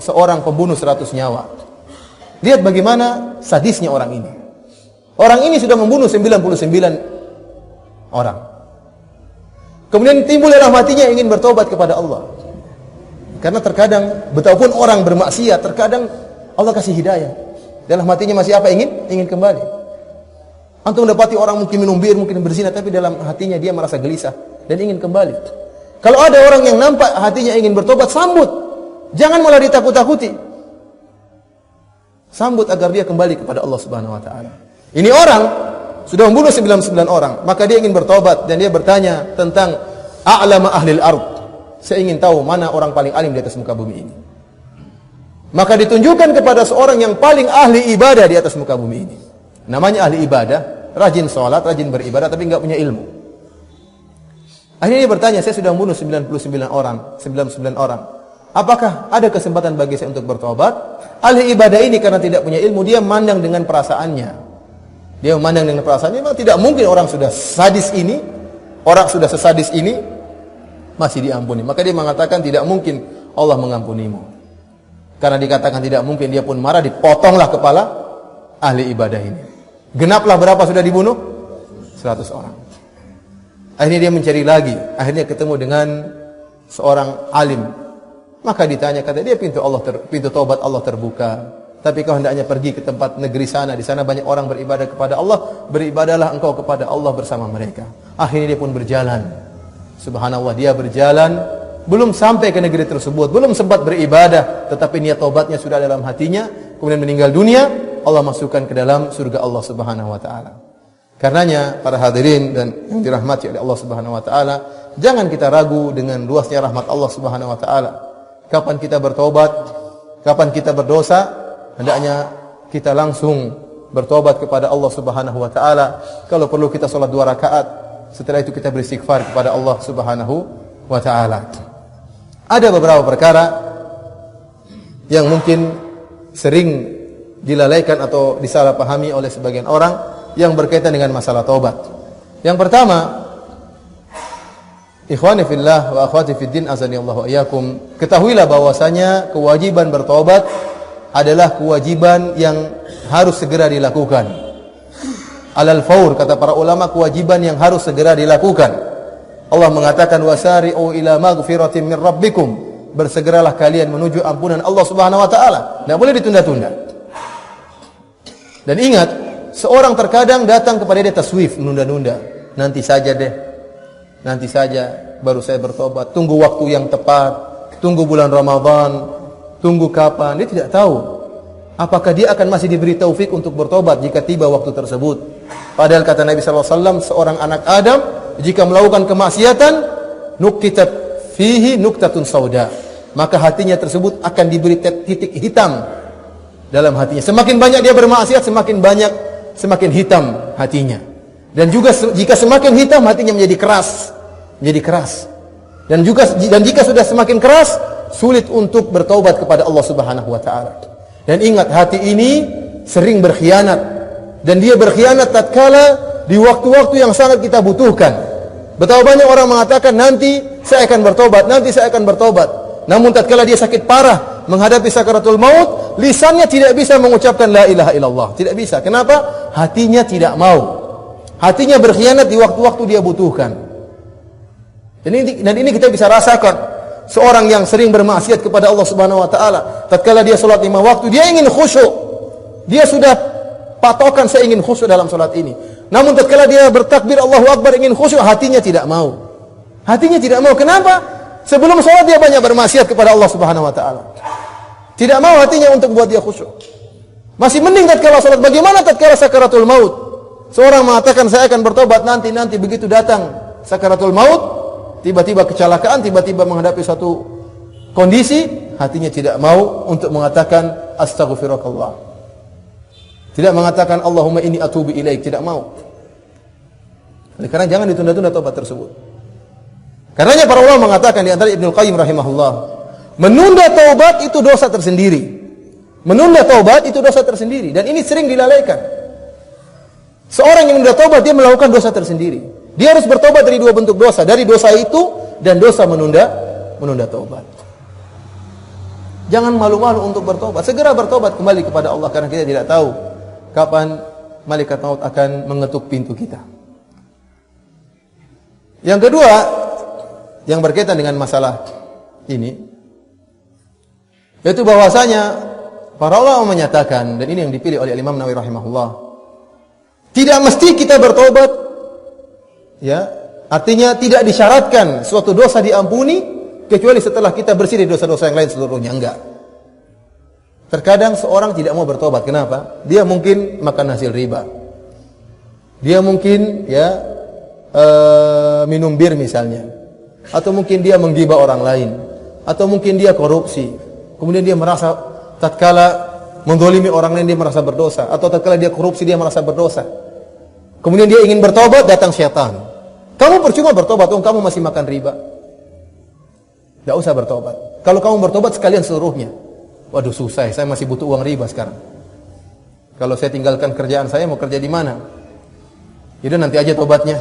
seorang pembunuh 100 nyawa. Lihat bagaimana sadisnya orang ini. Orang ini sudah membunuh 99 orang. Kemudian timbul dalam hatinya ingin bertobat kepada Allah. Karena terkadang betapapun orang bermaksiat, terkadang Allah kasih hidayah. Dalam hatinya masih apa? Ingin kembali. Antum mendapati orang mungkin minum bir, mungkin berzina, tapi dalam hatinya dia merasa gelisah dan ingin kembali. Kalau ada orang yang nampak hatinya ingin bertobat, sambut. Jangan malah ditakut-takuti. Sambut agar dia kembali kepada Allah Subhanahu wa taala. Ini orang sudah membunuh 99 orang, maka dia ingin bertobat dan dia bertanya tentang a'lama ahlil ard. Saya ingin tahu mana orang paling alim di atas muka bumi ini. Maka ditunjukkan kepada seorang yang paling ahli ibadah di atas muka bumi ini. Namanya ahli ibadah, rajin sholat, rajin beribadah, tapi enggak punya ilmu. Akhirnya dia bertanya, saya sudah membunuh 99 orang. Apakah ada kesempatan bagi saya untuk bertobat? Ahli ibadah ini karena tidak punya ilmu, dia memandang dengan perasaannya. Dia memandang dengan perasaannya, memang tidak mungkin orang sudah sadis ini, orang sudah sesadis ini masih diampuni. Maka dia mengatakan tidak mungkin Allah mengampunimu. Karena dikatakan tidak mungkin, dia pun marah, dipotonglah kepala ahli ibadah ini. Genaplah berapa sudah dibunuh? 100 orang. Akhirnya dia mencari lagi, akhirnya ketemu dengan seorang alim. Maka ditanya, kata dia, pintu taubat Allah terbuka. Tapi kau hendaknya pergi ke tempat negeri sana. Di sana banyak orang beribadah kepada Allah. Beribadahlah engkau kepada Allah bersama mereka. Akhirnya dia pun berjalan. Subhanallah, dia berjalan. Belum sampai ke negeri tersebut. Belum sempat beribadah. Tetapi niat taubatnya sudah dalam hatinya. Kemudian meninggal dunia. Allah masukkan ke dalam surga Allah Subhanahu wa ta'ala. Karenanya para hadirin dan yang dirahmati oleh Allah Subhanahu wa ta'ala, jangan kita ragu dengan luasnya rahmat Allah Subhanahu wa ta'ala. Kapan kita bertobat, kapan kita berdosa, hendaknya kita langsung bertobat kepada Allah Subhanahu wa ta'ala. Kalau perlu kita salat 2 rakaat, setelah itu kita beristighfar kepada Allah Subhanahu wa ta'ala. Ada beberapa perkara yang mungkin sering dilalaikan atau disalahpahami oleh sebagian orang yang berkaitan dengan masalah taubat. Yang pertama, ikhwani fillah wa akhwati fiddin azanillahu iyyakum, ketahuilah bahwasanya kewajiban bertobat adalah kewajiban yang harus segera dilakukan. Alal faur, kata para ulama, kewajiban yang harus segera dilakukan. Allah mengatakan wasari'u ila maghfiratin min rabbikum, bersegeralah kalian menuju ampunan Allah Subhanahu wa taala. Tidak boleh ditunda-tunda. Dan ingat, seorang terkadang datang kepada dia taswif, menunda-nunda. Nanti saja deh. Nanti saja baru saya bertobat. Tunggu waktu yang tepat. Tunggu bulan Ramadan. Tunggu kapan. Dia tidak tahu apakah dia akan masih diberi taufik untuk bertobat jika tiba waktu tersebut. Padahal kata Nabi SAW, seorang anak Adam jika melakukan kemaksiatan, nukitat fihi nuktatun sauda, maka hatinya tersebut akan diberi titik hitam dalam hatinya. Semakin banyak dia bermaksiat, semakin hitam hatinya. Dan juga jika semakin hitam, hatinya menjadi keras. Dan jika sudah semakin keras, sulit untuk bertaubat kepada Allah Subhanahu wa ta'ala. Dan ingat, hati ini sering berkhianat. Dan dia berkhianat tatkala di waktu-waktu yang sangat kita butuhkan. Betapa banyak orang mengatakan, nanti saya akan bertobat, nanti saya akan bertobat. Namun tatkala dia sakit parah, menghadapi sakaratul maut, lisannya tidak bisa mengucapkan la ilaha illallah. Tidak bisa. Kenapa? Hatinya tidak mau. Hatinya berkhianat di waktu-waktu dia butuhkan. Dan ini kita bisa rasakan. Seorang yang sering bermaksiat kepada Allah Subhanahu wa taala, tatkala dia salat 5 waktu, dia ingin khusyuk. Dia sudah patokan, saya ingin khusyuk dalam salat ini. Namun tatkala dia bertakbir Allahu Akbar ingin khusyuk, hatinya tidak mau. Hatinya tidak mau. Kenapa? Sebelum salat dia banyak bermaksiat kepada Allah Subhanahu wa taala. Tidak mau hatinya untuk buat dia khusyuk. Masih mending tatkala salat. Bagaimana tatkala sakaratul maut? Seorang mengatakan saya akan bertobat nanti begitu datang sakaratul maut, tiba-tiba kecelakaan, tiba-tiba menghadapi suatu kondisi, hatinya tidak mau untuk mengatakan astaghfirullah. Tidak mengatakan Allahumma inni atubu ilaik, tidak mau. Oleh karena jangan ditunda-tunda tobat tersebut. Karenanya para ulama mengatakan, di antara Ibnu Qayyim rahimahullah, menunda taubat itu dosa tersendiri. Menunda taubat itu dosa tersendiri, dan ini sering dilalaikan. Seorang yang menunda taubat, dia melakukan dosa tersendiri. Dia harus bertobat dari 2 bentuk dosa, dari dosa itu dan dosa menunda taubat. Jangan malu-malu untuk bertobat. Segera bertobat kembali kepada Allah, karena kita tidak tahu kapan malaikat maut akan mengetuk pintu kita. Yang kedua, yang berkaitan dengan masalah ini, yaitu bahwasanya para ulama menyatakan, dan ini yang dipilih oleh Imam Nawawi rahimahullah, tidak mesti kita bertobat, ya, artinya tidak disyaratkan suatu dosa diampuni kecuali setelah kita bersih dari dosa-dosa yang lain seluruhnya. Enggak. Terkadang seorang tidak mau bertobat. Kenapa? Dia mungkin makan hasil riba. Dia mungkin minum bir misalnya. Atau mungkin dia menggibah orang lain. Atau mungkin dia korupsi. Kemudian dia merasa tatkala mendolimi orang lain dia merasa berdosa. Atau tatkala dia korupsi dia merasa berdosa. Kemudian dia ingin bertobat, datang syaitan. Kamu percuma bertobat, kamu masih makan riba. Tidak usah bertobat. Kalau kamu bertobat sekalian seluruhnya. Waduh susah, saya masih butuh uang riba sekarang. Kalau saya tinggalkan kerjaan saya, mau kerja di mana? Yaudah nanti aja tobatnya.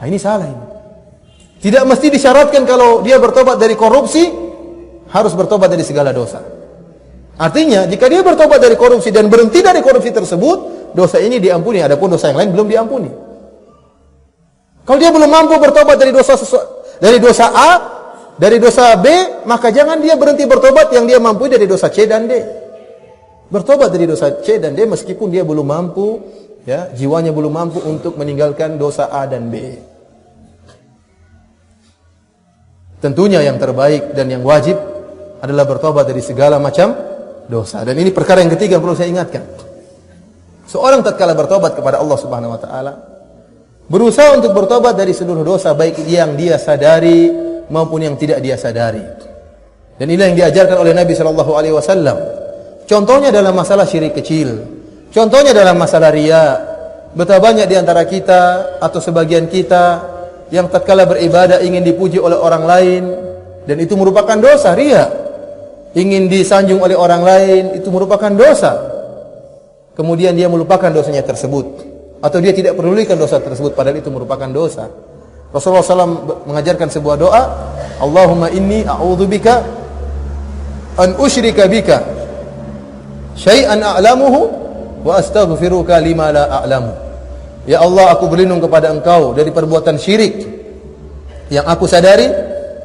Nah ini salah ini. Tidak mesti disyaratkan kalau dia bertobat dari korupsi, harus bertobat dari segala dosa. Artinya, jika dia bertobat dari korupsi dan berhenti dari korupsi tersebut, dosa ini diampuni. Adapun dosa yang lain belum diampuni. Kalau dia belum mampu bertobat dari dosa A, dari dosa B, maka jangan dia berhenti bertobat yang dia mampu dari dosa C dan D. Bertobat dari dosa C dan D meskipun dia belum mampu, ya, jiwanya belum mampu untuk meninggalkan dosa A dan B. Tentunya yang terbaik dan yang wajib adalah bertobat dari segala macam dosa. Dan ini perkara yang ketiga yang perlu saya ingatkan. Seorang tatkala bertobat kepada Allah Subhanahu wa taala, berusaha untuk bertobat dari seluruh dosa baik yang dia sadari maupun yang tidak dia sadari. Dan inilah yang diajarkan oleh Nabi sallallahu alaihi wasallam. Contohnya dalam masalah syirik kecil. Contohnya dalam masalah riya. Betapa banyak di antara kita atau sebagian kita yang tatkala beribadah ingin dipuji oleh orang lain dan itu merupakan dosa, riya. Ingin disanjung oleh orang lain itu merupakan dosa. Kemudian dia melupakan dosanya tersebut atau dia tidak pedulikan dosa tersebut padahal itu merupakan dosa. Rasulullah SAW mengajarkan sebuah doa, Allahumma inni a'udzubika an usyrika bika syai'an a'lamuhu wa astaghfiruka lima la a'lamu. Ya Allah, aku berlindung kepada Engkau dari perbuatan syirik yang aku sadari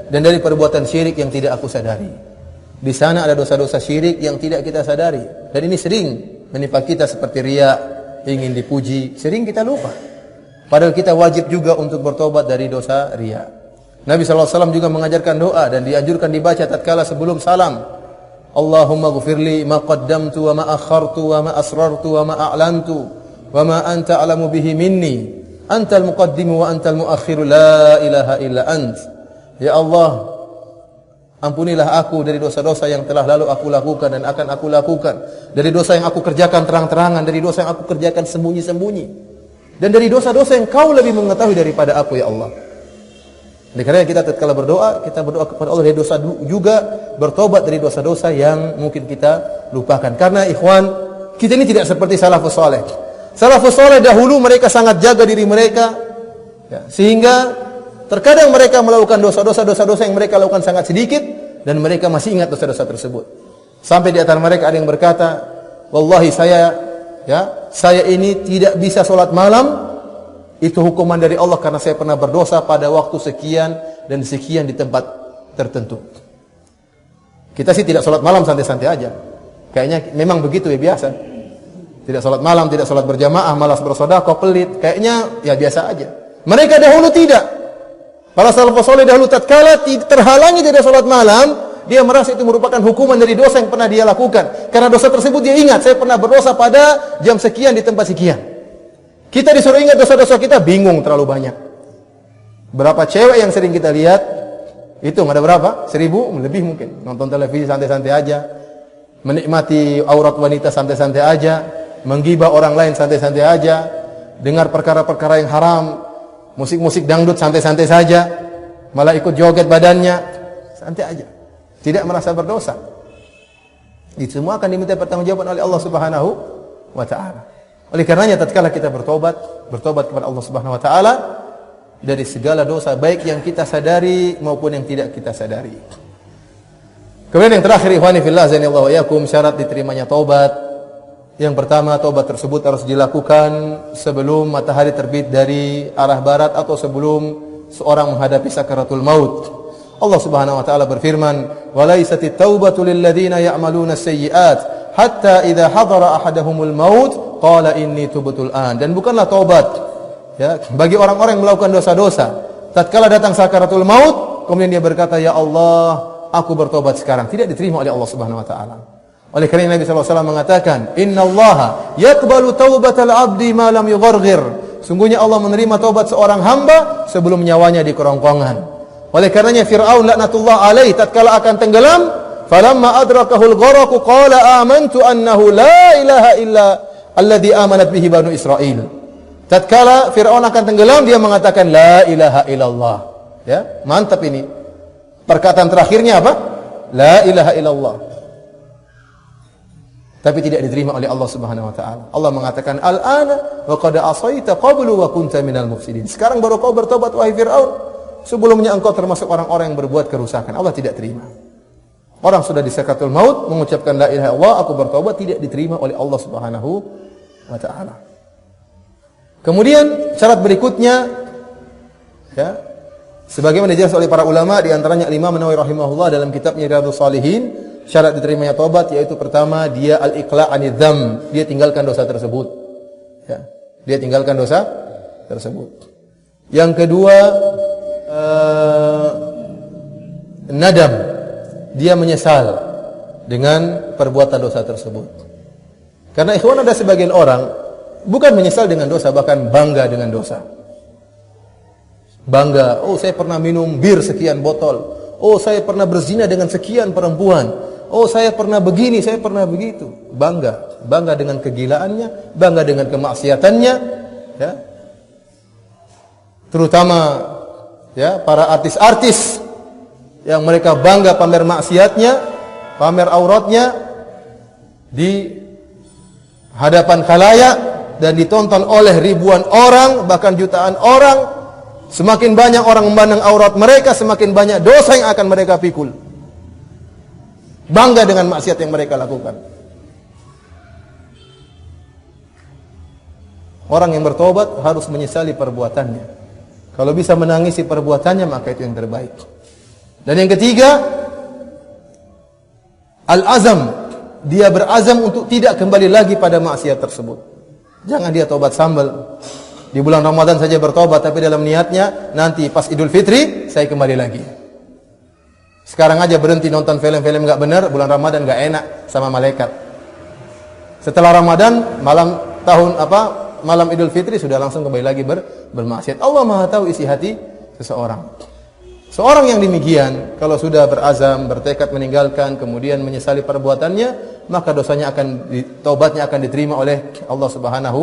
dan dari perbuatan syirik yang tidak aku sadari. Di sana ada dosa-dosa syirik yang tidak kita sadari dan ini sering menimpa kita seperti riya, ingin dipuji, sering kita lupa. Padahal kita wajib juga untuk bertobat dari dosa riya. Nabi SAW juga mengajarkan doa dan dianjurkan dibaca tatkala sebelum salam. Allahumma ghfirli ma qaddamtu wa ma akhartu wa ma asrartu wa ma a'lantu wa ma anta a'lamu bihi minni antal muqaddimu wa antal muakhiru la ilaha illa ant. Ya Allah, ampunilah aku dari dosa-dosa yang telah lalu aku lakukan dan akan aku lakukan, dari dosa yang aku kerjakan terang-terangan, dari dosa yang aku kerjakan sembunyi-sembunyi, dan dari dosa-dosa yang Kau lebih mengetahui daripada aku, ya Allah. Oleh karena kita tatkala berdoa, kita berdoa kepada Allah dari dosa juga, bertobat dari dosa-dosa yang mungkin kita lupakan. Karena ikhwan, kita ini tidak seperti salafus saleh. Salafus saleh dahulu mereka sangat jaga diri mereka, ya, sehingga terkadang mereka melakukan dosa-dosa yang mereka lakukan sangat sedikit dan mereka masih ingat dosa-dosa tersebut. Sampai di antara mereka ada yang berkata, wallahi saya ini tidak bisa sholat malam, itu hukuman dari Allah karena saya pernah berdosa pada waktu sekian dan sekian di tempat tertentu. Kita sih tidak sholat malam santai-santai aja. Kayaknya memang begitu ya, biasa. Tidak sholat malam, tidak sholat berjamaah, malas bersedekah, pelit. Kayaknya ya biasa aja. Mereka dahulu tidak. Para salafus saleh dahulu tatkala terhalangi dari sholat malam, dia merasa itu merupakan hukuman dari dosa yang pernah dia lakukan. Karena dosa tersebut dia ingat, saya pernah berdosa pada jam sekian di tempat sekian. Kita disuruh ingat dosa-dosa kita, bingung terlalu banyak. Berapa cewek yang sering kita lihat, hitung ada berapa? 1000 lebih mungkin. Nonton televisi santai-santai aja, menikmati aurat wanita santai-santai aja, menggibah orang lain santai-santai aja, dengar perkara-perkara yang haram, musik-musik dangdut santai-santai saja, malah ikut joget badannya, santai aja. Tidak merasa berdosa. Itu semua akan diminta pertanggungjawaban oleh Allah Subhanahu wa taala. Oleh karenanya tatkala kita bertobat kepada Allah Subhanahu wa taala dari segala dosa baik yang kita sadari maupun yang tidak kita sadari. Kemudian yang terakhir, ikhwani fillah azanillahu wa iyyakum, syarat diterimanya taubat. Yang pertama, taubat tersebut harus dilakukan sebelum matahari terbit dari arah barat atau sebelum seorang menghadapi sakaratul maut. Allah Subhanahu wa taala berfirman, "Wa laisatit taubatu lil ladzina ya'maluna as-sayyi'at hatta idza hadara ahaduhumul maut qala inni tubtul an." Dan bukanlah taubat ya bagi orang-orang yang melakukan dosa-dosa tatkala datang sakaratul maut kemudian dia berkata, "Ya Allah, aku bertobat sekarang." Tidak diterima oleh Allah Subhanahu wa taala. Oleh karena Nabi SAW mengatakan, Innallaha yaqbalu taubatal abdi ma lam yugharghir. Sungguhnya Allah menerima taubat seorang hamba sebelum nyawanya di kerongkongan. Oleh karenanya Fir'aun laknatullah alaih tatkala akan tenggelam, falamma adrakahul gharaqu qala amantu annahu la ilaha illa alladhi amanat bihi banu Israil. Tatkala Fir'aun akan tenggelam, dia mengatakan la ilaha illallah. Ya, mantap ini. Perkataan terakhirnya apa? La ilaha illallah. Tapi tidak diterima oleh Allah Subhanahu wa taala. Allah mengatakan, "Al-ana wa qad asaita qablu wa kunta minal mufsidin." Sekarang baru kau bertobat wahai Firaun. Sebelumnya engkau termasuk orang-orang yang berbuat kerusakan. Allah tidak terima. Orang sudah di sakaratul maut mengucapkan la ilaha illallah, aku bertobat, tidak diterima oleh Allah Subhanahu wa taala. Kemudian syarat berikutnya Ya. Sebagaimana dijelaskan oleh para ulama, di antaranya Imam Nawawi rahimahullah dalam kitabnya Riyadhus Shalihin, syarat diterimanya taubat yaitu pertama dia al-iqla' anidz dzam, dia tinggalkan dosa tersebut. Ya. Dia tinggalkan dosa tersebut. Yang kedua, nadam, dia menyesal dengan perbuatan dosa tersebut. Karena ikhwan, ada sebagian orang bukan menyesal dengan dosa, bahkan bangga dengan dosa. Bangga, oh saya pernah minum bir sekian botol, oh saya pernah berzina dengan sekian perempuan, oh saya pernah begini, saya pernah begitu. Bangga dengan kegilaannya, bangga dengan kemaksiatannya, ya. Terutama ya para artis-artis yang mereka bangga pamer maksiatnya, pamer auratnya di hadapan khalayak dan ditonton oleh ribuan orang, bahkan jutaan orang. Semakin banyak orang memandang aurat mereka, semakin banyak dosa yang akan mereka pikul. Bangga dengan maksiat yang mereka lakukan. Orang yang bertobat harus menyesali perbuatannya. Kalau bisa menangisi perbuatannya, maka itu yang terbaik. Dan yang ketiga, al-azam. Dia berazam untuk tidak kembali lagi pada maksiat tersebut. Jangan dia tobat sambal. Di bulan Ramadan saja bertobat, tapi dalam niatnya nanti pas Idul Fitri saya kembali lagi. Sekarang aja berhenti nonton film-film enggak benar, bulan Ramadan enggak enak sama malaikat. Setelah Ramadan, malam Idul Fitri sudah langsung kembali lagi bermaksiat. Allah Maha tahu isi hati seseorang. Seorang yang demikian, kalau sudah berazam, bertekad meninggalkan, kemudian menyesali perbuatannya, maka taubatnya akan diterima oleh Allah Subhanahu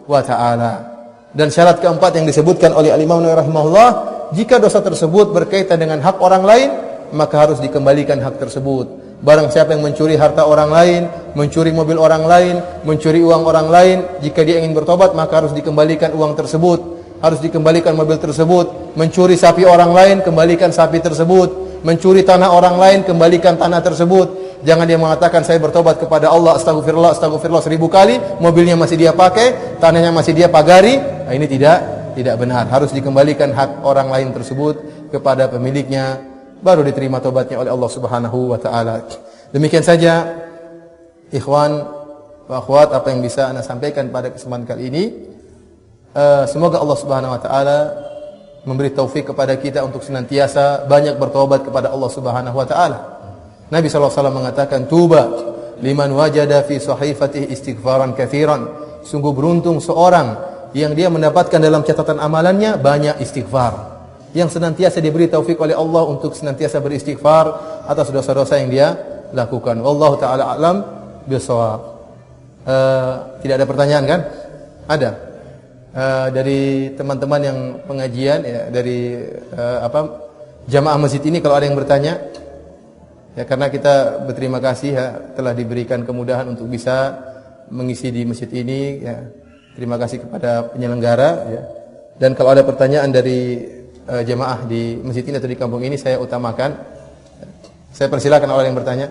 wa taala. Dan syarat keempat yang disebutkan oleh Al-Imam Nawawi rahimahullah, jika dosa tersebut berkaitan dengan hak orang lain, maka harus dikembalikan hak tersebut. Barang siapa yang mencuri harta orang lain, mencuri mobil orang lain, mencuri uang orang lain, jika dia ingin bertobat, maka harus dikembalikan uang tersebut, harus dikembalikan mobil tersebut. Mencuri sapi orang lain, kembalikan sapi tersebut. Mencuri tanah orang lain, kembalikan tanah tersebut. Jangan dia mengatakan saya bertobat kepada Allah, astagfirullah 1000 kali, mobilnya masih dia pakai, tanahnya masih dia pagari. Nah, ini tidak benar. Harus dikembalikan hak orang lain tersebut kepada pemiliknya, baru diterima tobatnya oleh Allah Subhanahu wa taala. Demikian saja ikhwan wa akhwat apa yang bisa Anda sampaikan pada kesempatan kali ini. Semoga Allah Subhanahu wa taala memberi taufik kepada kita untuk senantiasa banyak bertobat kepada Allah Subhanahu wa taala. Nabi SAW mengatakan, tuba liman wajada fi sahifatihi istighfaran katsiran. Sungguh beruntung seorang yang dia mendapatkan dalam catatan amalannya banyak istighfar, yang senantiasa diberi taufik oleh Allah untuk senantiasa beristighfar atas dosa-dosa yang dia lakukan. Wallahu taala a'lam bishawab. Tidak ada pertanyaan kan? Ada. Dari teman-teman yang pengajian ya, dari jamaah masjid ini, kalau ada yang bertanya, ya, karena kita berterima kasih ya telah diberikan kemudahan untuk bisa mengisi di masjid ini ya. Terima kasih kepada penyelenggara ya. Dan kalau ada pertanyaan dari jemaah di masjid ini atau di kampung ini, saya utamakan. Saya persilakan orang yang bertanya.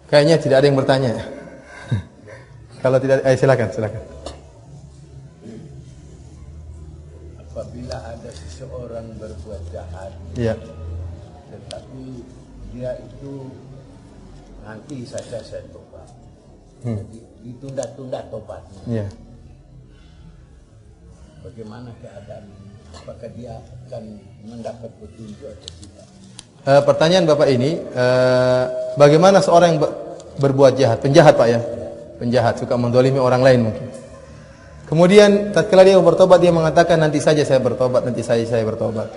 Kayaknya tidak ada yang bertanya. Kalau tidak, silakan. Apabila ada seseorang berbuat jahat, ya, tetapi dia itu nanti saja saya tobat, jadi ditunda-tunda tobatnya. Ya. Bagaimana keadaan ini? Apakah dia akan mendapat petunjuk atau tidak? Pertanyaan Bapak ini, bagaimana seorang yang berbuat jahat, penjahat Pak ya, penjahat, suka mendolimi orang lain mungkin. Kemudian tatkala dia bertobat, dia mengatakan nanti saja saya bertobat, nanti saya bertobat.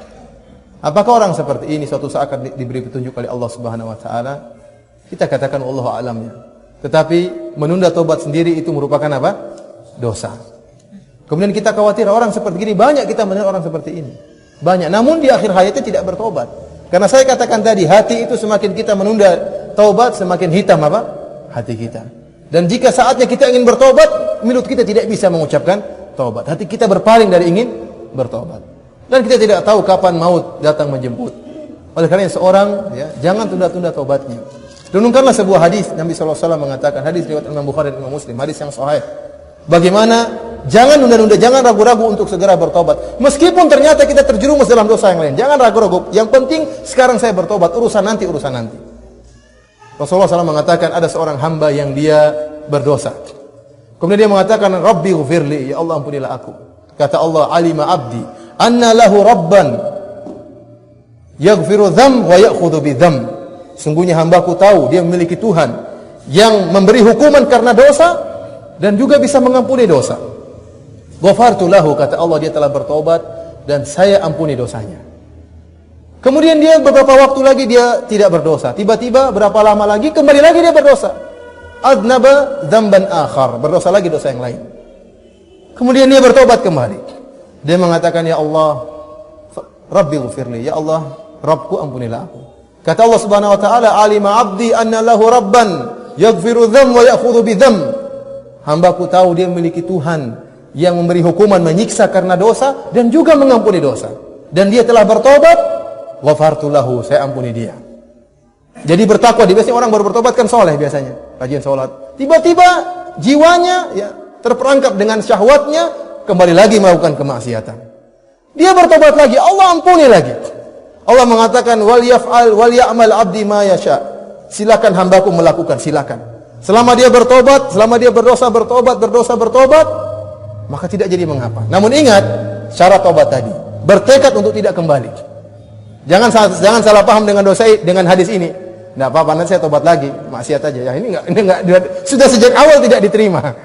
Apakah orang seperti ini suatu saat akan diberi petunjuk oleh Allah Subhanahu wa taala? Kita katakan wallahu a'lam ya. Tetapi menunda tobat sendiri itu merupakan apa? Dosa. Kemudian kita khawatir orang seperti ini, banyak kita mendengar orang seperti ini. Banyak, namun di akhir hayatnya tidak bertobat. Karena saya katakan tadi, hati itu semakin kita menunda taubat, semakin hitam apa? Hati kita. Dan jika saatnya kita ingin bertobat, mulut kita tidak bisa mengucapkan taubat. Hati kita berpaling dari ingin bertobat. Dan kita tidak tahu kapan maut datang menjemput. Oleh karena seorang jangan tunda-tunda taubatnya. Renungkanlah sebuah hadis Nabi SAW mengatakan, hadis riwayat Imam Bukhari dan Imam Muslim, hadis yang sahih. Bagaimana jangan nunda-nunda, jangan ragu-ragu untuk segera bertobat. Meskipun ternyata kita terjerumus dalam dosa yang lain, jangan ragu-ragu. Yang penting sekarang saya bertobat, urusan nanti. Rasulullah SAW mengatakan ada seorang hamba yang dia berdosa. Kemudian dia mengatakan, Rabbi ghfirli, ya Allah ampunilah aku. Kata Allah, alima abdi anna lahu rabban yaghfiru dzam wa ya'khudhu bidzam. Sungguhnya hambaku tahu dia memiliki Tuhan yang memberi hukuman karena dosa dan juga bisa mengampuni dosa. Ghafartu lahu, kata Allah, dia telah bertobat dan saya ampuni dosanya. Kemudian dia beberapa waktu lagi dia tidak berdosa. Tiba-tiba berapa lama lagi kembali lagi dia berdosa. Adnaba dzamban akhar, berdosa lagi dosa yang lain. Kemudian dia bertobat kembali. Dia mengatakan, ya Allah, Rabbi ghfirli, ya Allah, Rabbku ampunilah aku. Kata Allah Subhanahu wa taala, alima abdi anna lahu rabban yaghfiru dzam wa ya'khudhu bidzam. Hambaku tahu dia memiliki Tuhan yang memberi hukuman menyiksa karena dosa dan juga mengampuni dosa. Dan dia telah bertobat, ghafartu lahu, saya ampuni dia. Jadi bertakwa, biasanya orang baru bertobat kan soleh biasanya, rajin sholat. Tiba-tiba jiwanya terperangkap dengan syahwatnya, kembali lagi melakukan kemaksiatan. Dia bertobat lagi, Allah ampuni lagi. Allah mengatakan, wal yaf'al wal ya'mal abdi ma yasha. Silakan hambaku melakukan, silakan. Selama dia bertobat, selama dia berdosa bertobat, maka tidak jadi mengapa. Namun ingat syarat tobat tadi, bertekad untuk tidak kembali. Jangan salah paham dengan dosa, dengan hadis ini. Enggak apa-apa, nanti saya tobat lagi, maksiat aja. Ya ini enggak sudah sejak awal tidak diterima.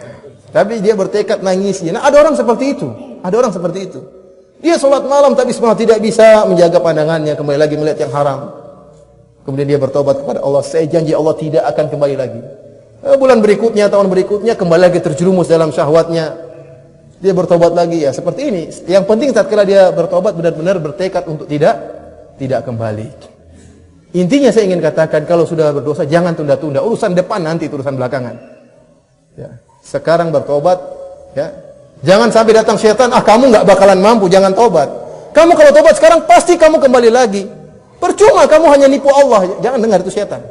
Tapi dia bertekad nangis. Nah, ada orang seperti itu. Dia sholat malam tapi sebenarnya tidak bisa menjaga pandangannya, kembali lagi melihat yang haram. Kemudian dia bertobat kepada Allah, saya janji Allah tidak akan kembali lagi. Bulan berikutnya, tahun berikutnya, kembali lagi terjerumus dalam syahwatnya. Dia bertobat lagi, ya seperti ini. Yang penting tatkala dia bertobat benar-benar bertekad untuk tidak kembali. Intinya saya ingin katakan, kalau sudah berdosa jangan tunda-tunda. Urusan depan nanti, urusan belakangan. Ya. Sekarang bertobat, ya. Jangan sampai datang syaitan, kamu nggak bakalan mampu, jangan tobat. Kamu kalau tobat sekarang pasti kamu kembali lagi. Percuma kamu hanya nipu Allah. Jangan dengar itu syaitan.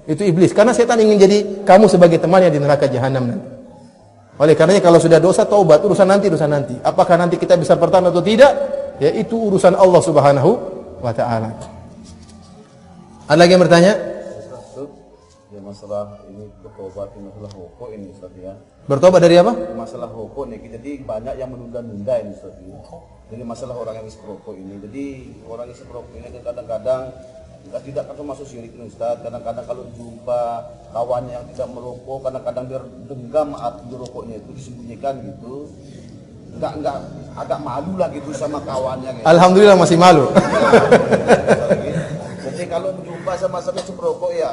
Itu iblis. Karena syaitan ingin jadi kamu sebagai temannya di neraka jahanam nanti. Oleh karenanya kalau sudah dosa, taubat, urusan nanti. Apakah nanti kita bisa bertahan atau tidak? Ya itu urusan Allah Subhanahu wa taala. Ada lagi yang bertanya? Ya masalah ini bertobat, masalah rokok ini Ustaz ya. Bertobat dari apa? Masalah rokok nih, jadi banyak yang menunda-nunda ini Ustaz ya. Jadi masalah orang yang isep rokok ini. Jadi orang isep rokok ini kadang-kadang tidak masuk syirik nih Ustaz. Kadang-kadang kalau jumpa kawannya yang tidak merokok, kadang-kadang dia genggam api rokoknya itu disembunyikan gitu. Enggak agak malu lah gitu sama kawannya gitu. Alhamdulillah masih malu. Jadi kalau berjumpa sama-sama isep rokok ya,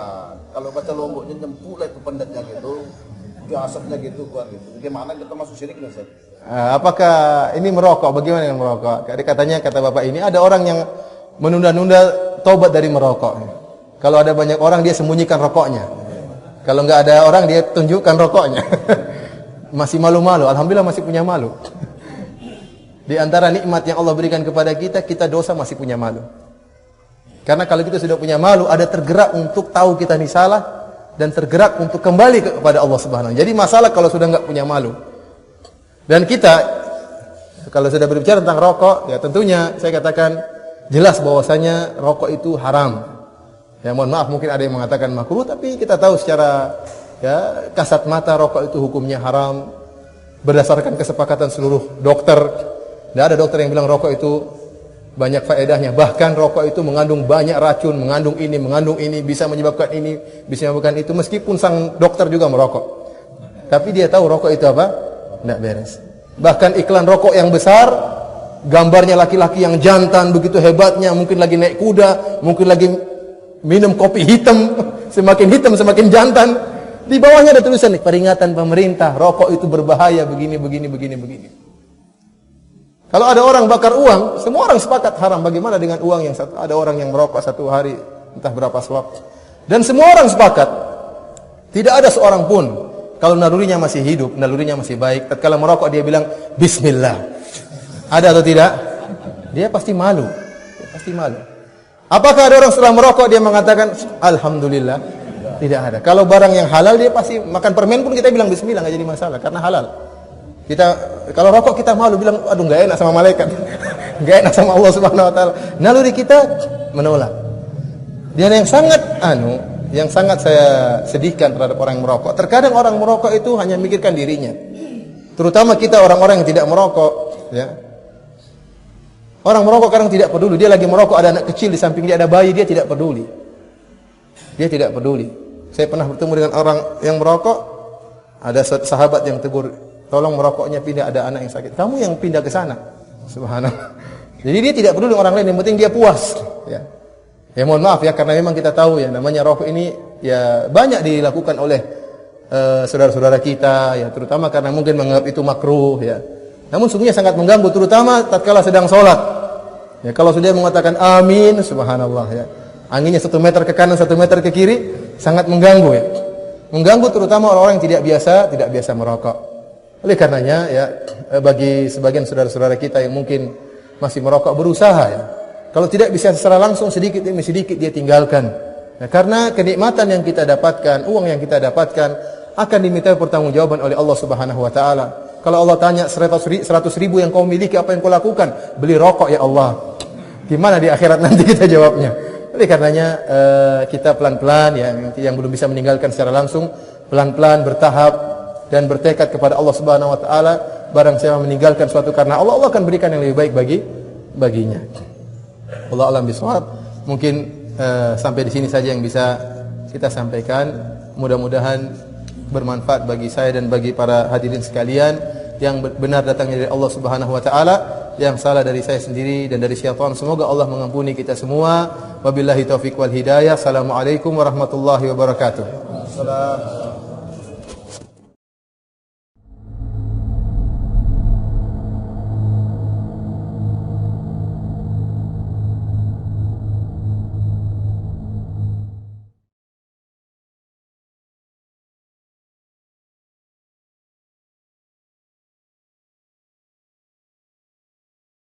kalau baca lomboknya nyempul lah itu pendetnya gitu. Dia asapnya gitu kan gitu. Bagaimana kita masuk syirik nih Ustaz? Apakah ini merokok? Bagaimana dengan merokok? Katanya kata Bapak ini ada orang yang menunda-nunda taubat dari merokok. Kalau ada banyak orang dia sembunyikan rokoknya. Kalau enggak ada orang dia tunjukkan rokoknya. Masih malu-malu. Alhamdulillah masih punya malu. Di antara nikmat yang Allah berikan kepada kita, kita dosa masih punya malu. Karena kalau kita sudah punya malu, ada tergerak untuk tahu kita ini salah dan tergerak untuk kembali kepada Allah Subhanahu. Jadi masalah kalau sudah enggak punya malu. Dan kita kalau sudah berbicara tentang rokok, ya tentunya saya katakan jelas bahwasanya rokok itu haram. Ya mohon maaf mungkin ada yang mengatakan makruh, tapi kita tahu secara kasat mata rokok itu hukumnya haram berdasarkan kesepakatan seluruh dokter. Tidak ada dokter yang bilang rokok itu banyak faedahnya. Bahkan rokok itu mengandung banyak racun, mengandung ini, bisa menyebabkan ini, bisa menyebabkan itu. Meskipun sang dokter juga merokok, tapi dia tahu rokok itu apa? Tidak beres. Bahkan iklan rokok yang besar, gambarnya laki-laki yang jantan begitu hebatnya, mungkin lagi naik kuda, mungkin lagi minum kopi hitam, semakin hitam semakin jantan. Di bawahnya ada tulisan nih, peringatan pemerintah, rokok itu berbahaya begini. Kalau ada orang bakar uang, semua orang sepakat haram. Bagaimana dengan uang yang satu? Ada orang yang merokok satu hari entah berapa suap. Dan semua orang sepakat. Tidak ada seorang pun kalau nalurinya masih hidup, nalurinya masih baik, tatkala merokok dia bilang bismillah. Ada atau tidak? dia pasti malu. Dia pasti malu. Apakah ada orang setelah merokok dia mengatakan alhamdulillah? Tidak ada. Kalau barang yang halal dia pasti makan permen pun kita bilang bismillah, enggak jadi masalah karena halal. Kita kalau rokok kita malu bilang aduh enggak enak sama malaikat. Enggak enak sama Allah Subhanahu wa taala. Naluri kita menolak. Dan yang sangat saya sedihkan terhadap orang yang merokok. Terkadang orang merokok itu hanya memikirkan dirinya. Terutama kita orang-orang yang tidak merokok, ya. Orang merokok kadang tidak peduli, dia lagi merokok ada anak kecil di samping dia, ada bayi, dia tidak peduli. Dia tidak peduli. Saya pernah bertemu dengan orang yang merokok, ada sahabat yang tegur, tolong merokoknya pindah, ada anak yang sakit. Kamu yang pindah ke sana. Subhanallah. Jadi dia tidak peduli orang lain, yang penting dia puas, ya. Ya mohon maaf ya, karena memang kita tahu ya, namanya rokok ini ya banyak dilakukan oleh saudara-saudara kita, ya terutama karena mungkin menganggap itu makruh, ya. Namun sungguhnya sangat mengganggu, terutama tatkala sedang sholat. Ya, kalau sudah mengatakan amin, subhanallah ya. Anginnya 1 meter ke kanan, 1 meter ke kiri, sangat mengganggu ya. Mengganggu terutama orang-orang yang tidak biasa merokok. Oleh karenanya ya, bagi sebagian saudara-saudara kita yang mungkin masih merokok, berusaha ya. Kalau tidak bisa secara langsung, sedikit demi sedikit dia tinggalkan. Nah, karena kenikmatan yang kita dapatkan, uang yang kita dapatkan akan diminta pertanggungjawaban oleh Allah Subhanahu wa taala. Kalau Allah tanya 100 ribu yang kau miliki, apa yang kau lakukan? Beli rokok ya Allah. Gimana di akhirat nanti kita jawabnya? Oleh karenanya kita pelan-pelan ya, yang belum bisa meninggalkan secara langsung, pelan-pelan bertahap dan bertekad kepada Allah Subhanahu wa taala. Barang siapa meninggalkan suatu karena Allah, Allah akan berikan yang lebih baik baginya. Allah alam bisawab. Mungkin sampai di sini saja yang bisa kita sampaikan. Mudah-mudahan bermanfaat bagi saya dan bagi para hadirin sekalian. Yang benar datangnya dari Allah Subhanahu wa taala, yang salah dari saya sendiri dan dari syaitan, semoga Allah mengampuni kita semua. Wabillahi taufiq wal hidayah. Assalamualaikum warahmatullahi wabarakatuh.